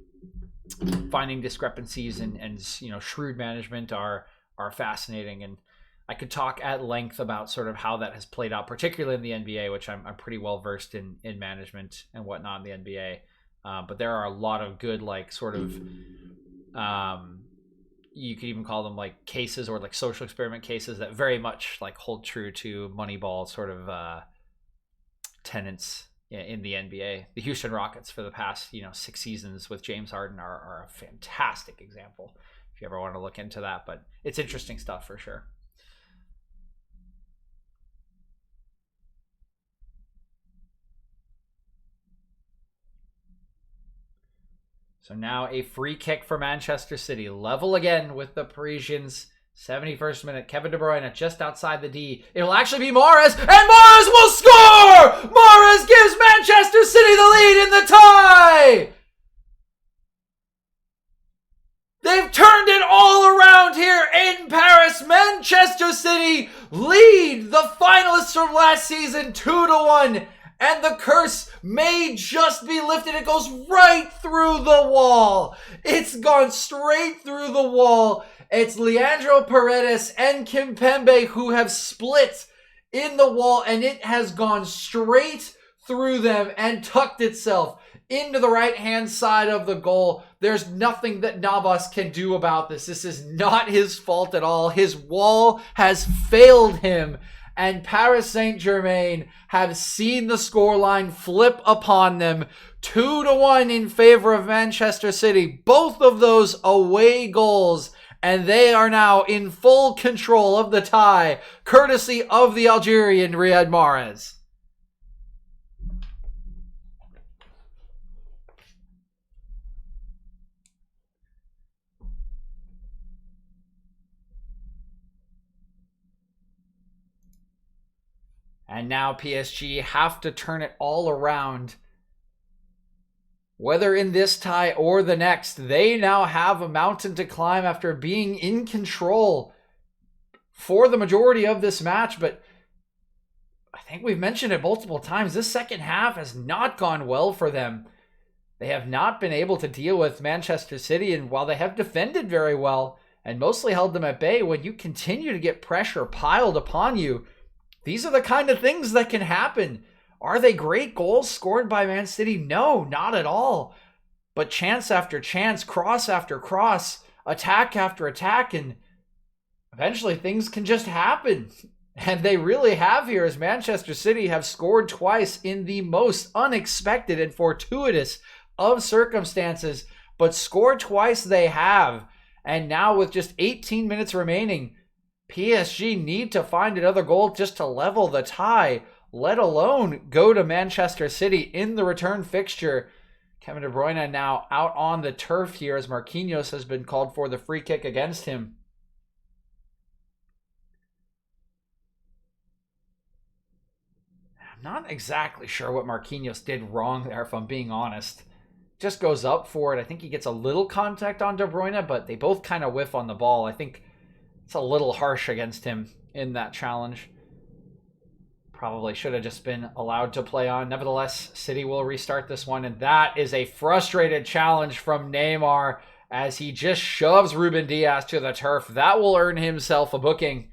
A: finding discrepancies and shrewd management are fascinating. And I could talk at length about sort of how that has played out, particularly in the NBA, which I'm pretty well versed in management and whatnot in the NBA. But there are a lot of good, like, sort of, you could even call them like cases or like social experiment cases that very much like hold true to Moneyball sort of tenets in the NBA. The Houston Rockets for the past 6 seasons with James Harden are a fantastic example if you ever want to look into that. But it's interesting stuff for sure. So now a free kick for Manchester City. Level again with the Parisians. 71st minute. Kevin De Bruyne just outside the D. It'll actually be Mahrez, and Mahrez will score! Mahrez gives Manchester City the lead in the tie! They've turned it all around here in Paris. Manchester City lead the finalists from last season 2-1. And the curse may just be lifted. It goes right through the wall. It's gone straight through the wall. It's Leandro Paredes and Kimpembe who have split in the wall, and it has gone straight through them and tucked itself into the right-hand side of the goal. There's nothing that Navas can do about this. This is not his fault at all. His wall has failed him, and Paris Saint-Germain have seen the scoreline flip upon them. 2-1 in favor of Manchester City. Both of those away goals, and they are now in full control of the tie, courtesy of the Algerian Riyad Mahrez. And now PSG have to turn it all around. Whether in this tie or the next, they now have a mountain to climb after being in control for the majority of this match. But I think we've mentioned it multiple times. This second half has not gone well for them. They have not been able to deal with Manchester City. And while they have defended very well and mostly held them at bay, when you continue to get pressure piled upon you, these are the kind of things that can happen. Are they great goals scored by Man City? No, not at all. But chance after chance, cross after cross, attack after attack, and eventually things can just happen. And they really have here, as Manchester City have scored twice in the most unexpected and fortuitous of circumstances. But scored twice they have. And now with just 18 minutes remaining, PSG need to find another goal just to level the tie, let alone go to Manchester City in the return fixture. Kevin De Bruyne now out on the turf here as Marquinhos has been called for the free kick against him. I'm not exactly sure what Marquinhos did wrong there, if I'm being honest. Just goes up for it. I think he gets a little contact on De Bruyne, but they both kind of whiff on the ball. I think it's a little harsh against him in that challenge. Probably should have just been allowed to play on. Nevertheless, City will restart this one, and that is a frustrated challenge from Neymar as he just shoves Ruben Dias to the turf. That will earn himself a booking.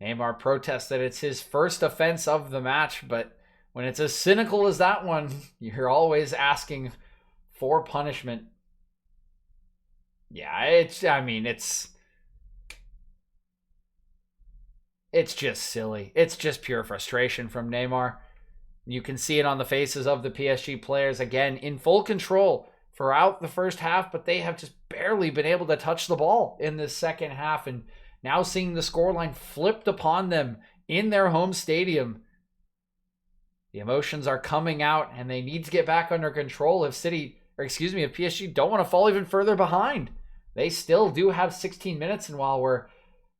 A: Neymar protests that it's his first offense of the match, but when it's as cynical as that one, you're always asking for punishment. Yeah, it's just silly. It's just pure frustration from Neymar. You can see it on the faces of the PSG players, again, in full control throughout the first half, but they have just barely been able to touch the ball in this second half, and now seeing the scoreline flipped upon them in their home stadium. The emotions are coming out, and they need to get back under control if PSG don't want to fall even further behind. They still do have 16 minutes, and while we're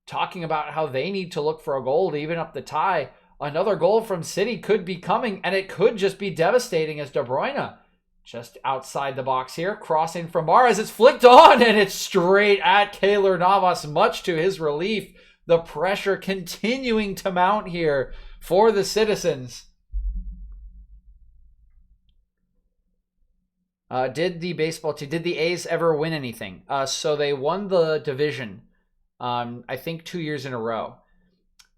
A: talking about how they need to look for a goal to even up the tie, another goal from City could be coming, and it could just be devastating as De Bruyne, just outside the box here, crossing from Mahrez. It's flicked on, and it's straight at Keylor Navas, much to his relief. The pressure continuing to mount here for the citizens. Did the A's ever win anything? So they won the division, I think 2 years in a row.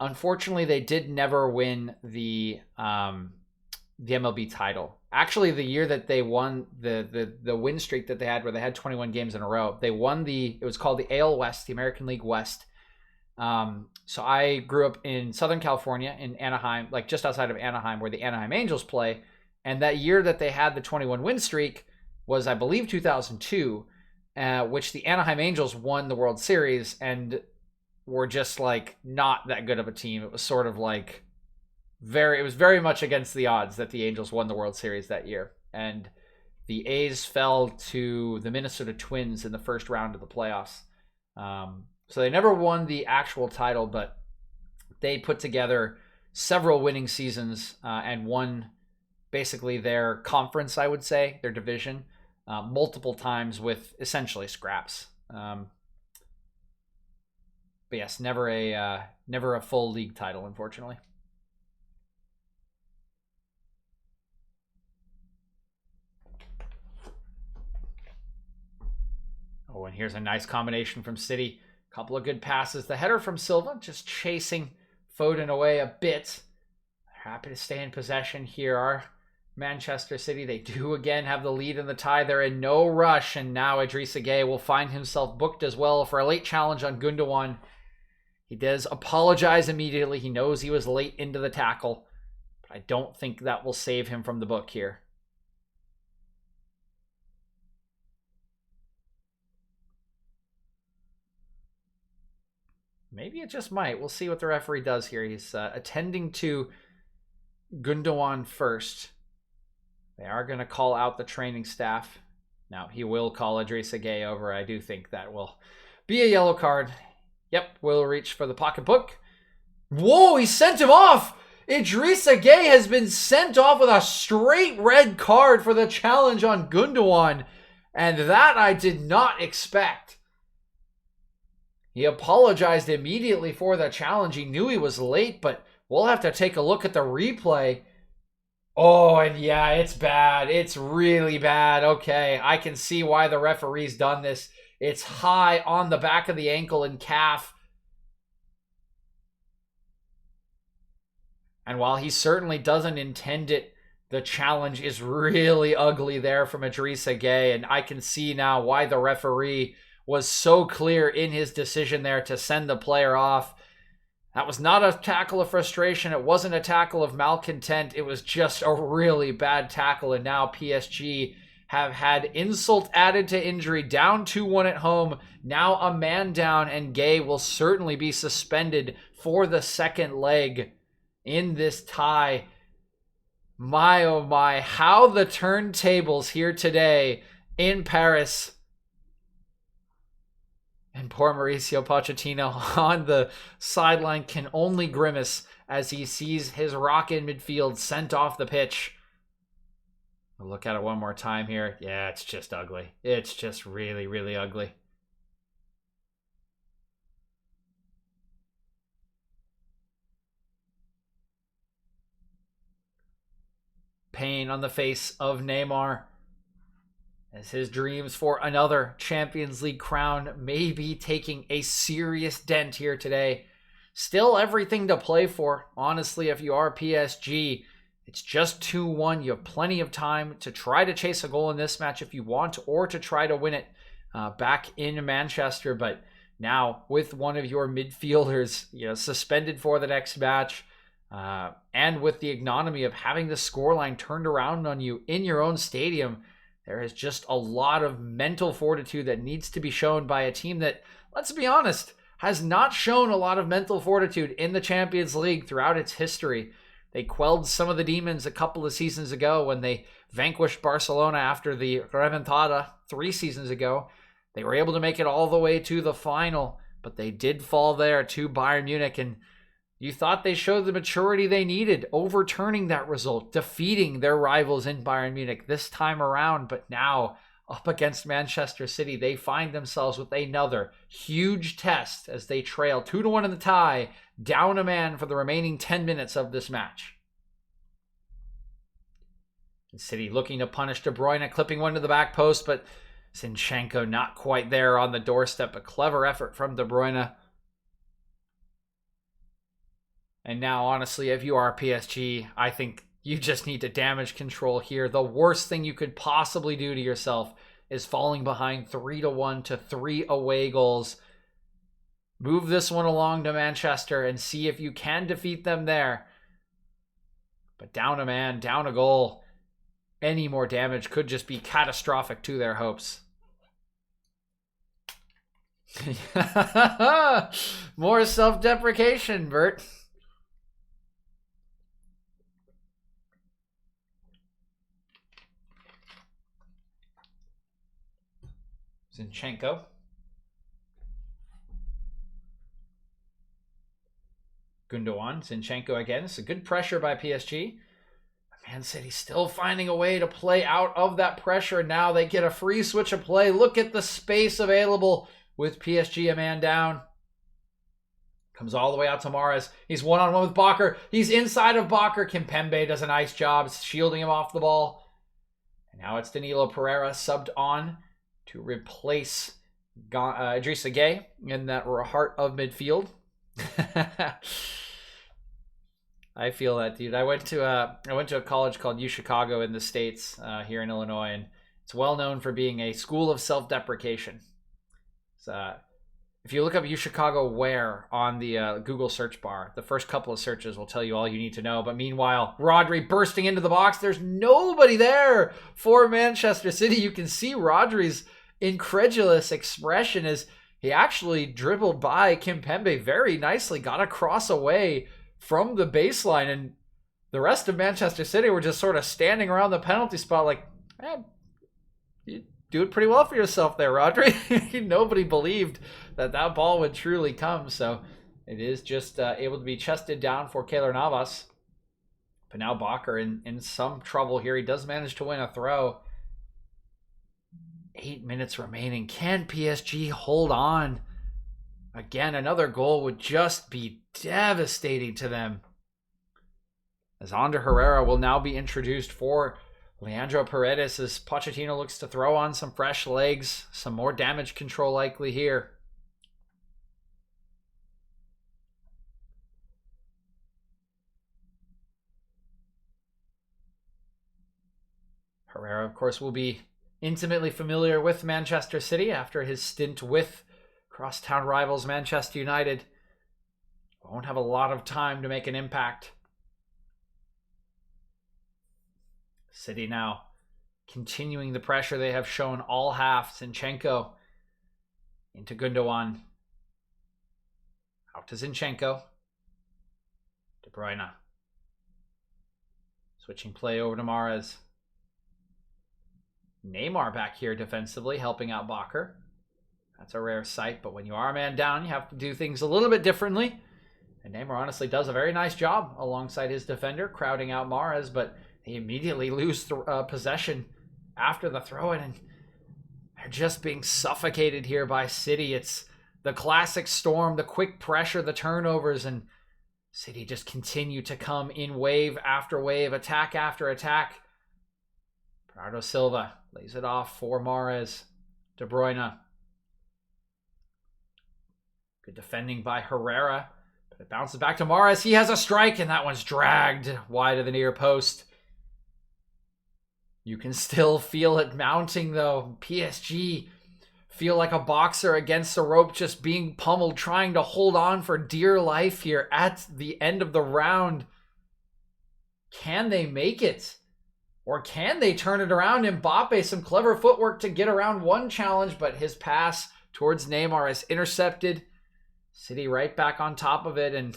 A: Unfortunately, they did never win the MLB title. Actually, the year that they won the win streak that they had, where they had 21 games in a row, they won it was called the AL West, the American League West. So I grew up in Southern California, in Anaheim, like just outside of Anaheim, where the Anaheim Angels play. And that year that they had the 21 win streak was, I believe, 2002, which the Anaheim Angels won the World Series and were just like not that good of a team. It was sort of like it was very much against the odds that the Angels won the World Series that year. And the A's fell to the Minnesota Twins in the first round of the playoffs. So they never won the actual title, but they put together several winning seasons and won basically their conference, I would say, their division, multiple times with essentially scraps. But yes, never a full league title, unfortunately. Oh, and here's a nice combination from City. A couple of good passes. The header from Silva just chasing Foden away a bit. happy to stay in possession here. Are Manchester City. They do again have the lead in the tie. They're in no rush, and now Idrissa Gueye will find himself booked as well for a late challenge on Gundogan. He does apologize immediately. He knows he was late into the tackle, but I don't think that will save him from the book here. Maybe it just might. We'll see what the referee does here. He's attending to Gundogan first. They are going to call out the training staff. Now, he will call Idrissa Gueye over. I do think that will be a yellow card. Yep, will reach for the pocketbook. Whoa, he sent him off! Idrissa Gueye has been sent off with a straight red card for the challenge on Gundogan. And that I did not expect. He apologized immediately for the challenge. He knew he was late, but we'll have to take a look at the replay. Oh, and yeah, it's bad. It's really bad. Okay, I can see why the referee's done this. It's high on the back of the ankle and calf. And while he certainly doesn't intend it, the challenge is really ugly there from Idrissa Gueye. And I can see now why the referee was so clear in his decision there to send the player off. That was not a tackle of frustration. It wasn't a tackle of malcontent. It was just a really bad tackle. And now PSG have had insult added to injury, down 2-1 at home. Now a man down, and Gueye will certainly be suspended for the second leg in this tie. My, oh my, how the turntables here today in Paris. And poor Mauricio Pochettino on the sideline can only grimace as he sees his rock in midfield sent off the pitch. We'll look at it one more time here. Yeah, it's just ugly. It's just really, really ugly. Pain on the face of Neymar, as his dreams for another Champions League crown may be taking a serious dent here today. Still everything to play for. Honestly, if you are PSG, it's just 2-1. You have plenty of time to try to chase a goal in this match if you want, or to try to win it back in Manchester. But now, with one of your midfielders suspended for the next match, and with the ignominy of having the scoreline turned around on you in your own stadium, there is just a lot of mental fortitude that needs to be shown by a team that, let's be honest, has not shown a lot of mental fortitude in the Champions League throughout its history. They quelled some of the demons a couple of seasons ago when they vanquished Barcelona after the remontada 3 seasons ago. They were able to make it all the way to the final, but they did fall there to Bayern Munich, and you thought they showed the maturity they needed, overturning that result, defeating their rivals in Bayern Munich this time around. But now, up against Manchester City, they find themselves with another huge test as they trail 2-1 in the tie, down a man for the remaining 10 minutes of this match. City looking to punish De Bruyne, clipping one to the back post, but Zinchenko not quite there on the doorstep. A clever effort from De Bruyne. And now, honestly, if you are PSG, I think you just need to damage control here. The worst thing you could possibly do to yourself is falling behind 3-1 to 3 away goals. Move this one along to Manchester and see if you can defeat them there. But down a man, down a goal. Any more damage could just be catastrophic to their hopes. More self-deprecation, Bert. Zinchenko. Gundogan. Zinchenko again. It's a good pressure by PSG. Man City still finding a way to play out of that pressure. Now they get a free switch of play. Look at the space available with PSG a man down. Comes all the way out to Mahrez. He's one-on-one with Bakker. He's inside of Bakker. Kimpembe does a nice job shielding him off the ball. And now it's Danilo Pereira subbed on to replace Idrissa Gueye in that heart of midfield. I feel that, dude. I went to a college called U Chicago in the States, here in Illinois, and it's well known for being a school of self-deprecation. So if you look up U Chicago where on the Google search bar, the first couple of searches will tell you all you need to know. But meanwhile, Rodri bursting into the box. There's nobody there for Manchester City. You can see Rodri's incredulous expression as he actually dribbled by Kimpembe very nicely, got a cross away from the baseline, and the rest of Manchester City were just sort of standing around the penalty spot like, man, you doing pretty well for yourself there, Rodri. Nobody believed that that ball would truly come, so it is just able to be chested down for Keylor Navas. But now Bakker in some trouble here. He does manage to win a throw. 8 minutes remaining. Can PSG hold on? Again, another goal would just be devastating to them. As Ander Herrera will now be introduced for Leandro Paredes as Pochettino looks to throw on some fresh legs. Some more damage control likely here. Herrera, of course, will be intimately familiar with Manchester City after his stint with crosstown rivals Manchester United. Won't have a lot of time to make an impact. City now continuing the pressure they have shown all half. Zinchenko into Gundogan. Out to Zinchenko. De Bruyne. Switching play over to Mahrez. Neymar back here defensively, helping out Bakker. That's a rare sight, but when you are a man down, you have to do things a little bit differently. And Neymar honestly does a very nice job alongside his defender, crowding out Mahrez, but they immediately lose possession after the throw-in, and they're just being suffocated here by City. It's the classic storm, the quick pressure, the turnovers, and City just continue to come in wave after wave, attack after attack. Bernardo Silva lays it off for Mahrez. De Bruyne. Good defending by Herrera. But it bounces back to Mahrez. He has a strike, and that one's dragged wide of the near post. You can still feel it mounting, though. PSG feel like a boxer against the rope, just being pummeled, trying to hold on for dear life here at the end of the round. Can they make it? Or can they turn it around? Mbappe, some clever footwork to get around one challenge, but his pass towards Neymar is intercepted. City right back on top of it, and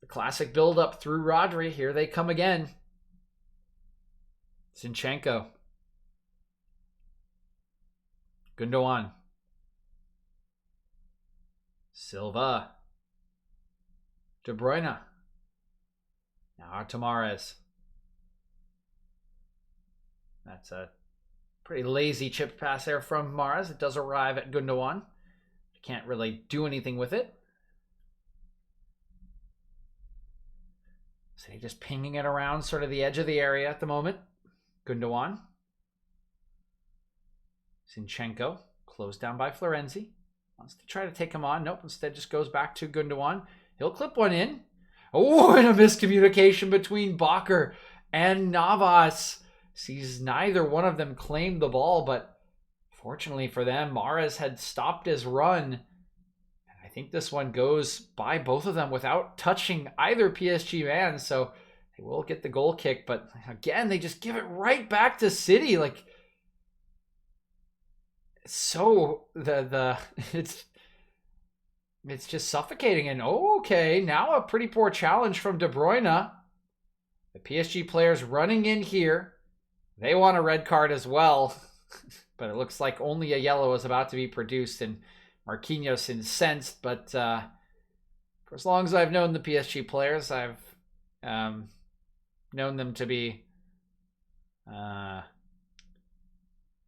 A: the classic build-up through Rodri. Here they come again. Zinchenko. Gundogan. Silva. De Bruyne. Now to Mahrez. That's a pretty lazy chip pass there from Mahrez. It does arrive at Gundogan. Can't really do anything with it. So he's just pinging it around sort of the edge of the area at the moment. Gundogan. Zinchenko. Closed down by Florenzi. Wants to try to take him on. Nope, instead just goes back to Gundogan. He'll clip one in. Oh, and a miscommunication between Bakker and Navas. Sees neither one of them claim the ball, but fortunately for them, Mahrez had stopped his run. And I think this one goes by both of them without touching either PSG man, so they will get the goal kick. But again, they just give it right back to City. Like, so it's just suffocating. And okay, now a pretty poor challenge from De Bruyne. The PSG players running in here. They want a red card as well. But it looks like only a yellow is about to be produced, and Marquinhos incensed. But for as long as I've known the PSG players, I've known them to be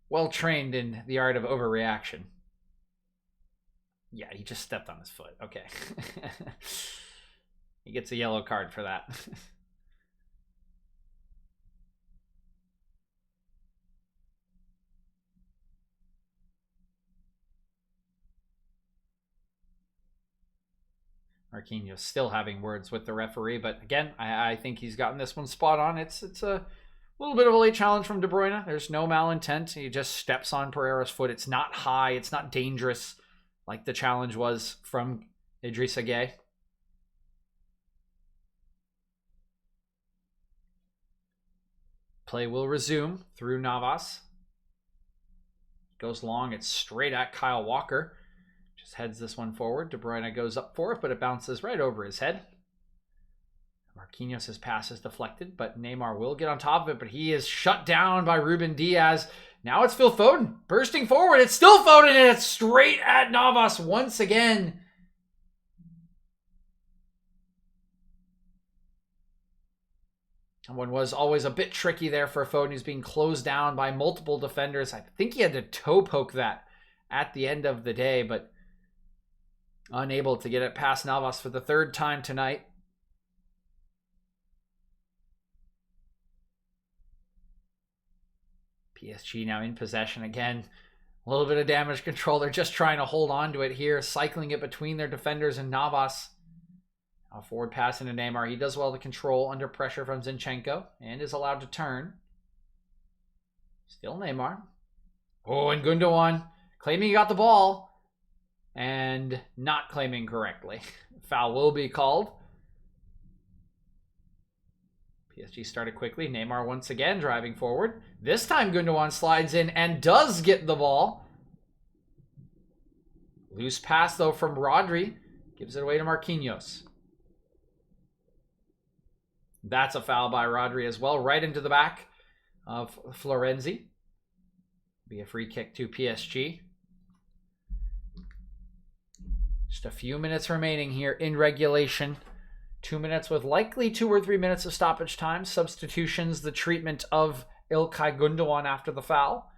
A: well trained in the art of overreaction. Yeah, he just stepped on his foot. Okay. He gets a yellow card for that. Marquinhos still having words with the referee, but again, I think he's gotten this one spot on. It's a little bit of a late challenge from De Bruyne. There's no malintent. He just steps on Pereira's foot. It's not high. It's not dangerous like the challenge was from Idrissa Gueye. Play will resume through Navas. Goes long. It's straight at Kyle Walker. Just heads this one forward. De Bruyne goes up for it, but it bounces right over his head. Marquinhos' pass is deflected, but Neymar will get on top of it, but he is shut down by Ruben Diaz. Now it's Phil Foden bursting forward. It's still Foden, and it's straight at Navas once again. One was always a bit tricky there for Foden. He's being closed down by multiple defenders. I think he had to toe poke that at the end of the day, but unable to get it past Navas for the third time tonight. PSG now in possession again. A little bit of damage control. They're just trying to hold on to it here, cycling it between their defenders and Navas. A forward pass into Neymar. He does well to control under pressure from Zinchenko and is allowed to turn. Still Neymar. Oh, and Gundogan claiming he got the ball and not claiming correctly. Foul will be called. PSG started quickly. Neymar once again driving forward. This time Gundogan slides in and does get the ball. Loose pass though from Rodri. Gives it away to Marquinhos. That's a foul by Rodri as well. Right into the back of Florenzi. Be a free kick to PSG. Just a few minutes remaining here in regulation. 2 minutes with likely 2 or 3 minutes of stoppage time. Substitutions, the treatment of İlkay Gundogan after the foul.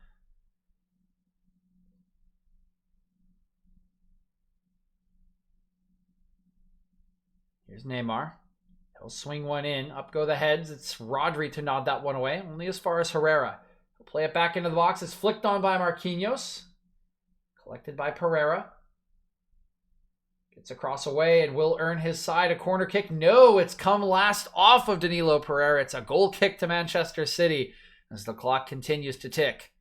A: Here's Neymar. He'll swing one in. Up go the heads. It's Rodri to nod that one away. Only as far as Herrera. He'll play it back into the box. It's flicked on by Marquinhos. Collected by Pereira. Gets across away and will earn his side. A corner kick. No, it's come last off of Danilo Pereira. It's a goal kick to Manchester City as the clock continues to tick.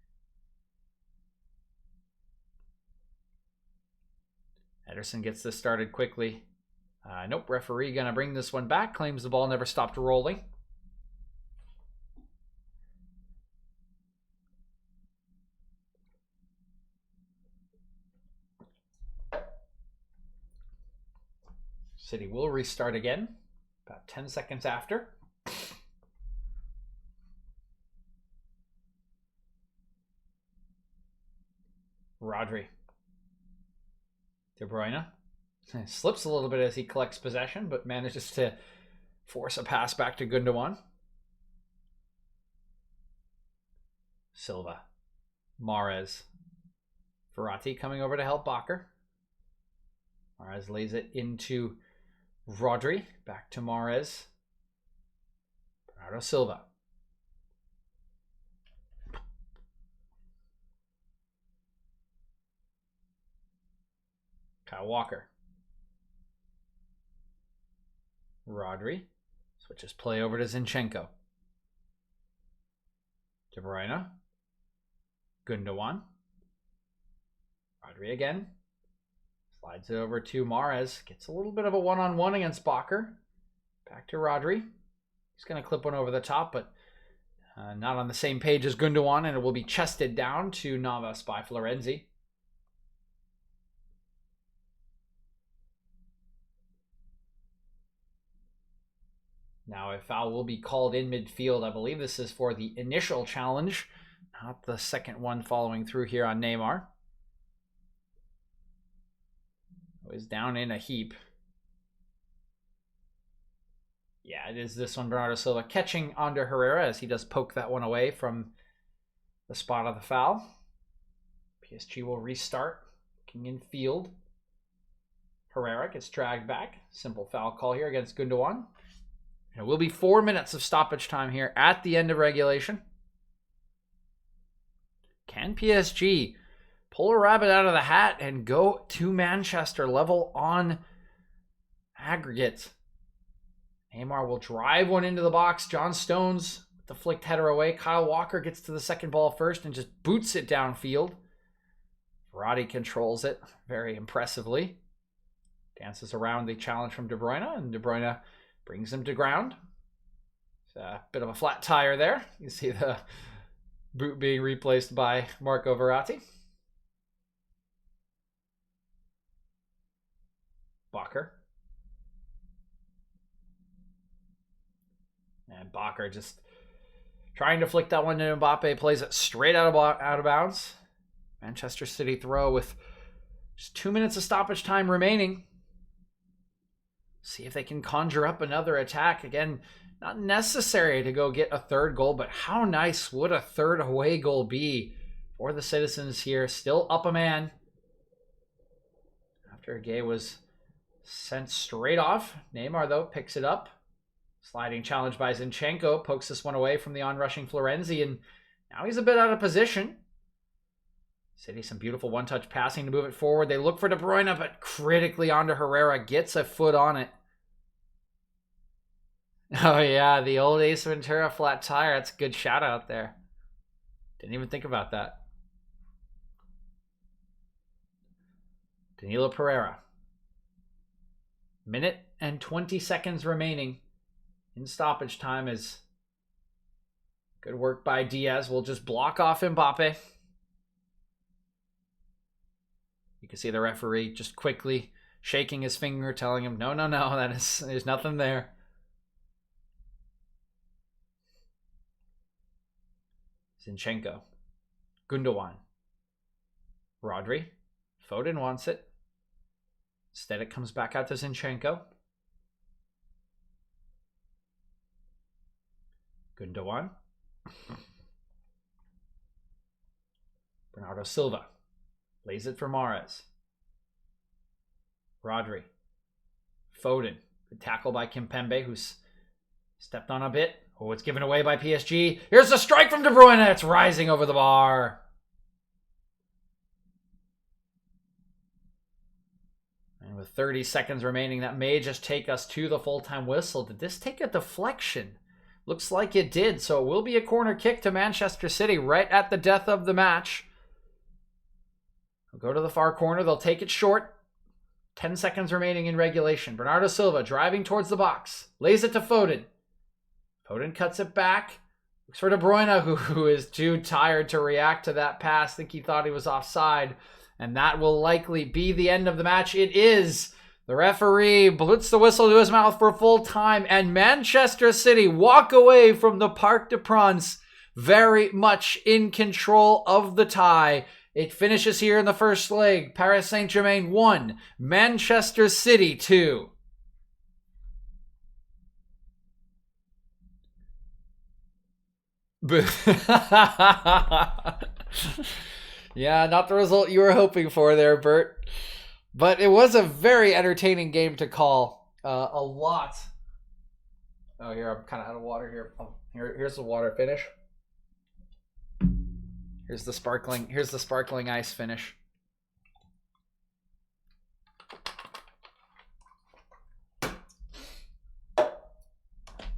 A: Ederson gets this started quickly. Nope, referee gonna bring this one back. Claims the ball never stopped rolling. City will restart again, about 10 seconds after. Rodri. De Bruyne. Slips a little bit as he collects possession, but manages to force a pass back to Gundogan. Silva. Mahrez. Verratti coming over to help Bakker. Mahrez lays it into Rodri. Back to Mahrez. Bernardo Silva. Kyle Walker. Rodri. Switches play over to Zinchenko. De Bruyne. Gundogan. Rodri again. Slides it over to Mahrez. Gets a little bit of a one-on-one against Bakker. Back to Rodri. He's going to clip one over the top, but not on the same page as Gundogan, and it will be chested down to Navas by Florenzi. Now a foul will be called in midfield. I believe this is for the initial challenge, not the second one following through here on Neymar. Is down in a heap. Yeah, it is this one. Bernardo Silva catching onto Herrera as he does poke that one away from the spot of the foul. PSG will restart. Looking in field. Herrera gets dragged back. Simple foul call here against Gundogan. It will be 4 minutes of stoppage time here at the end of regulation. Can PSG pull a rabbit out of the hat and go to Manchester level on aggregate. Neymar will drive one into the box. John Stones with the flicked header away. Kyle Walker gets to the second ball first and just boots it downfield. Verratti controls it very impressively. Dances around the challenge from De Bruyne, and De Bruyne brings him to ground. It's a bit of a flat tire there. You see the boot being replaced by Marco Verratti. Bakker. And Bakker just trying to flick that one to Mbappe, plays it straight out of bounds. Manchester City throw with just 2 minutes of stoppage time remaining. See if they can conjure up another attack. Again, not necessary to go get a third goal, but how nice would a third away goal be for the citizens here? Still up a man after Gay was sent straight off. Neymar, though, picks it up. Sliding challenge by Zinchenko. Pokes this one away from the onrushing Florenzi, and now he's a bit out of position. City, some beautiful one-touch passing to move it forward. They look for De Bruyne, but critically onto Herrera. Gets a foot on it. Oh, yeah, the old Ace Ventura flat tire. That's a good shout out there. Didn't even think about that. Danilo Pereira. Minute and 20 seconds remaining in stoppage time. Is good work by Diaz. We'll just block off Mbappe. You can see the referee just quickly shaking his finger, telling him, no, there's nothing there. Zinchenko. Gundogan. Rodri. Foden wants it. Instead, it comes back out to Zinchenko. Gundogan. Bernardo Silva. Lays it for Mahrez. Rodri. Foden. Good tackle by Kimpembe, who's stepped on a bit. Oh, it's given away by PSG. Here's the strike from De Bruyne. It's rising over the bar. And with 30 seconds remaining, that may just take us to the full-time whistle. Did this take a deflection? Looks like it did. So it will be a corner kick to Manchester City right at the death of the match. They'll go to the far corner. They'll take it short. 10 seconds remaining in regulation. Bernardo Silva driving towards the box. Lays it to Foden. Foden cuts it back. Looks for De Bruyne, who is too tired to react to that pass. I think he thought he was offside. And that will likely be the end of the match. It is. The referee puts the whistle to his mouth for full time. And Manchester City walk away from the Parc des Princes very much in control of the tie. It finishes here in the first leg. Paris Saint-Germain 1, Manchester City 2. Yeah, not the result you were hoping for there, Bert. But it was a very entertaining game to call. A lot. Oh, here, I'm kind of out of water here. Oh, here's the water finish. Here's the sparkling ice finish.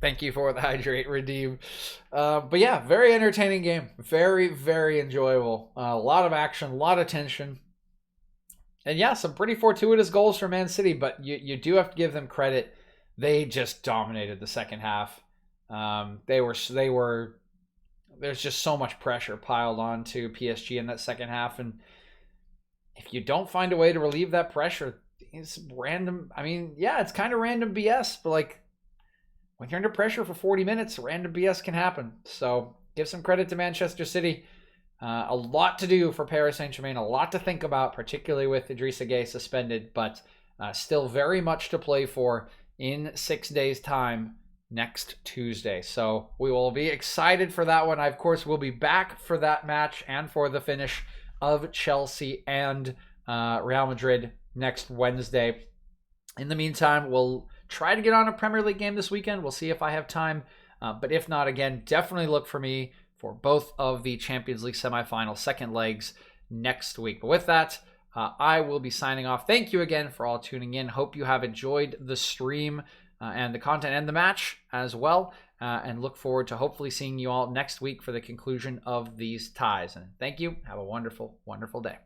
A: Thank you for the hydrate redeem. But yeah, very entertaining game. Very, very enjoyable. A lot of action, a lot of tension. And yeah, some pretty fortuitous goals for Man City, but you do have to give them credit. They just dominated the second half. There's just so much pressure piled on to PSG in that second half. And if you don't find a way to relieve that pressure, it's random. I mean, yeah, it's kind of random BS, but like when you're under pressure for 40 minutes, random BS can happen. So give some credit to Manchester City. A lot to do for Paris Saint-Germain, a lot to think about, particularly with Idrissa Gueye suspended, but still very much to play for in 6 days' time next Tuesday. So we will be excited for that one. I, of course, will be back for that match and for the finish of Chelsea and Real Madrid next Wednesday. In the meantime, we'll try to get on a Premier League game this weekend. We'll see if I have time. But if not, again, definitely look for me for both of the Champions League semifinal second legs next week. But with that, I will be signing off. Thank you again for all tuning in. Hope you have enjoyed the stream and the content and the match as well. And look forward to hopefully seeing you all next week for the conclusion of these ties. And thank you. Have a wonderful, wonderful day.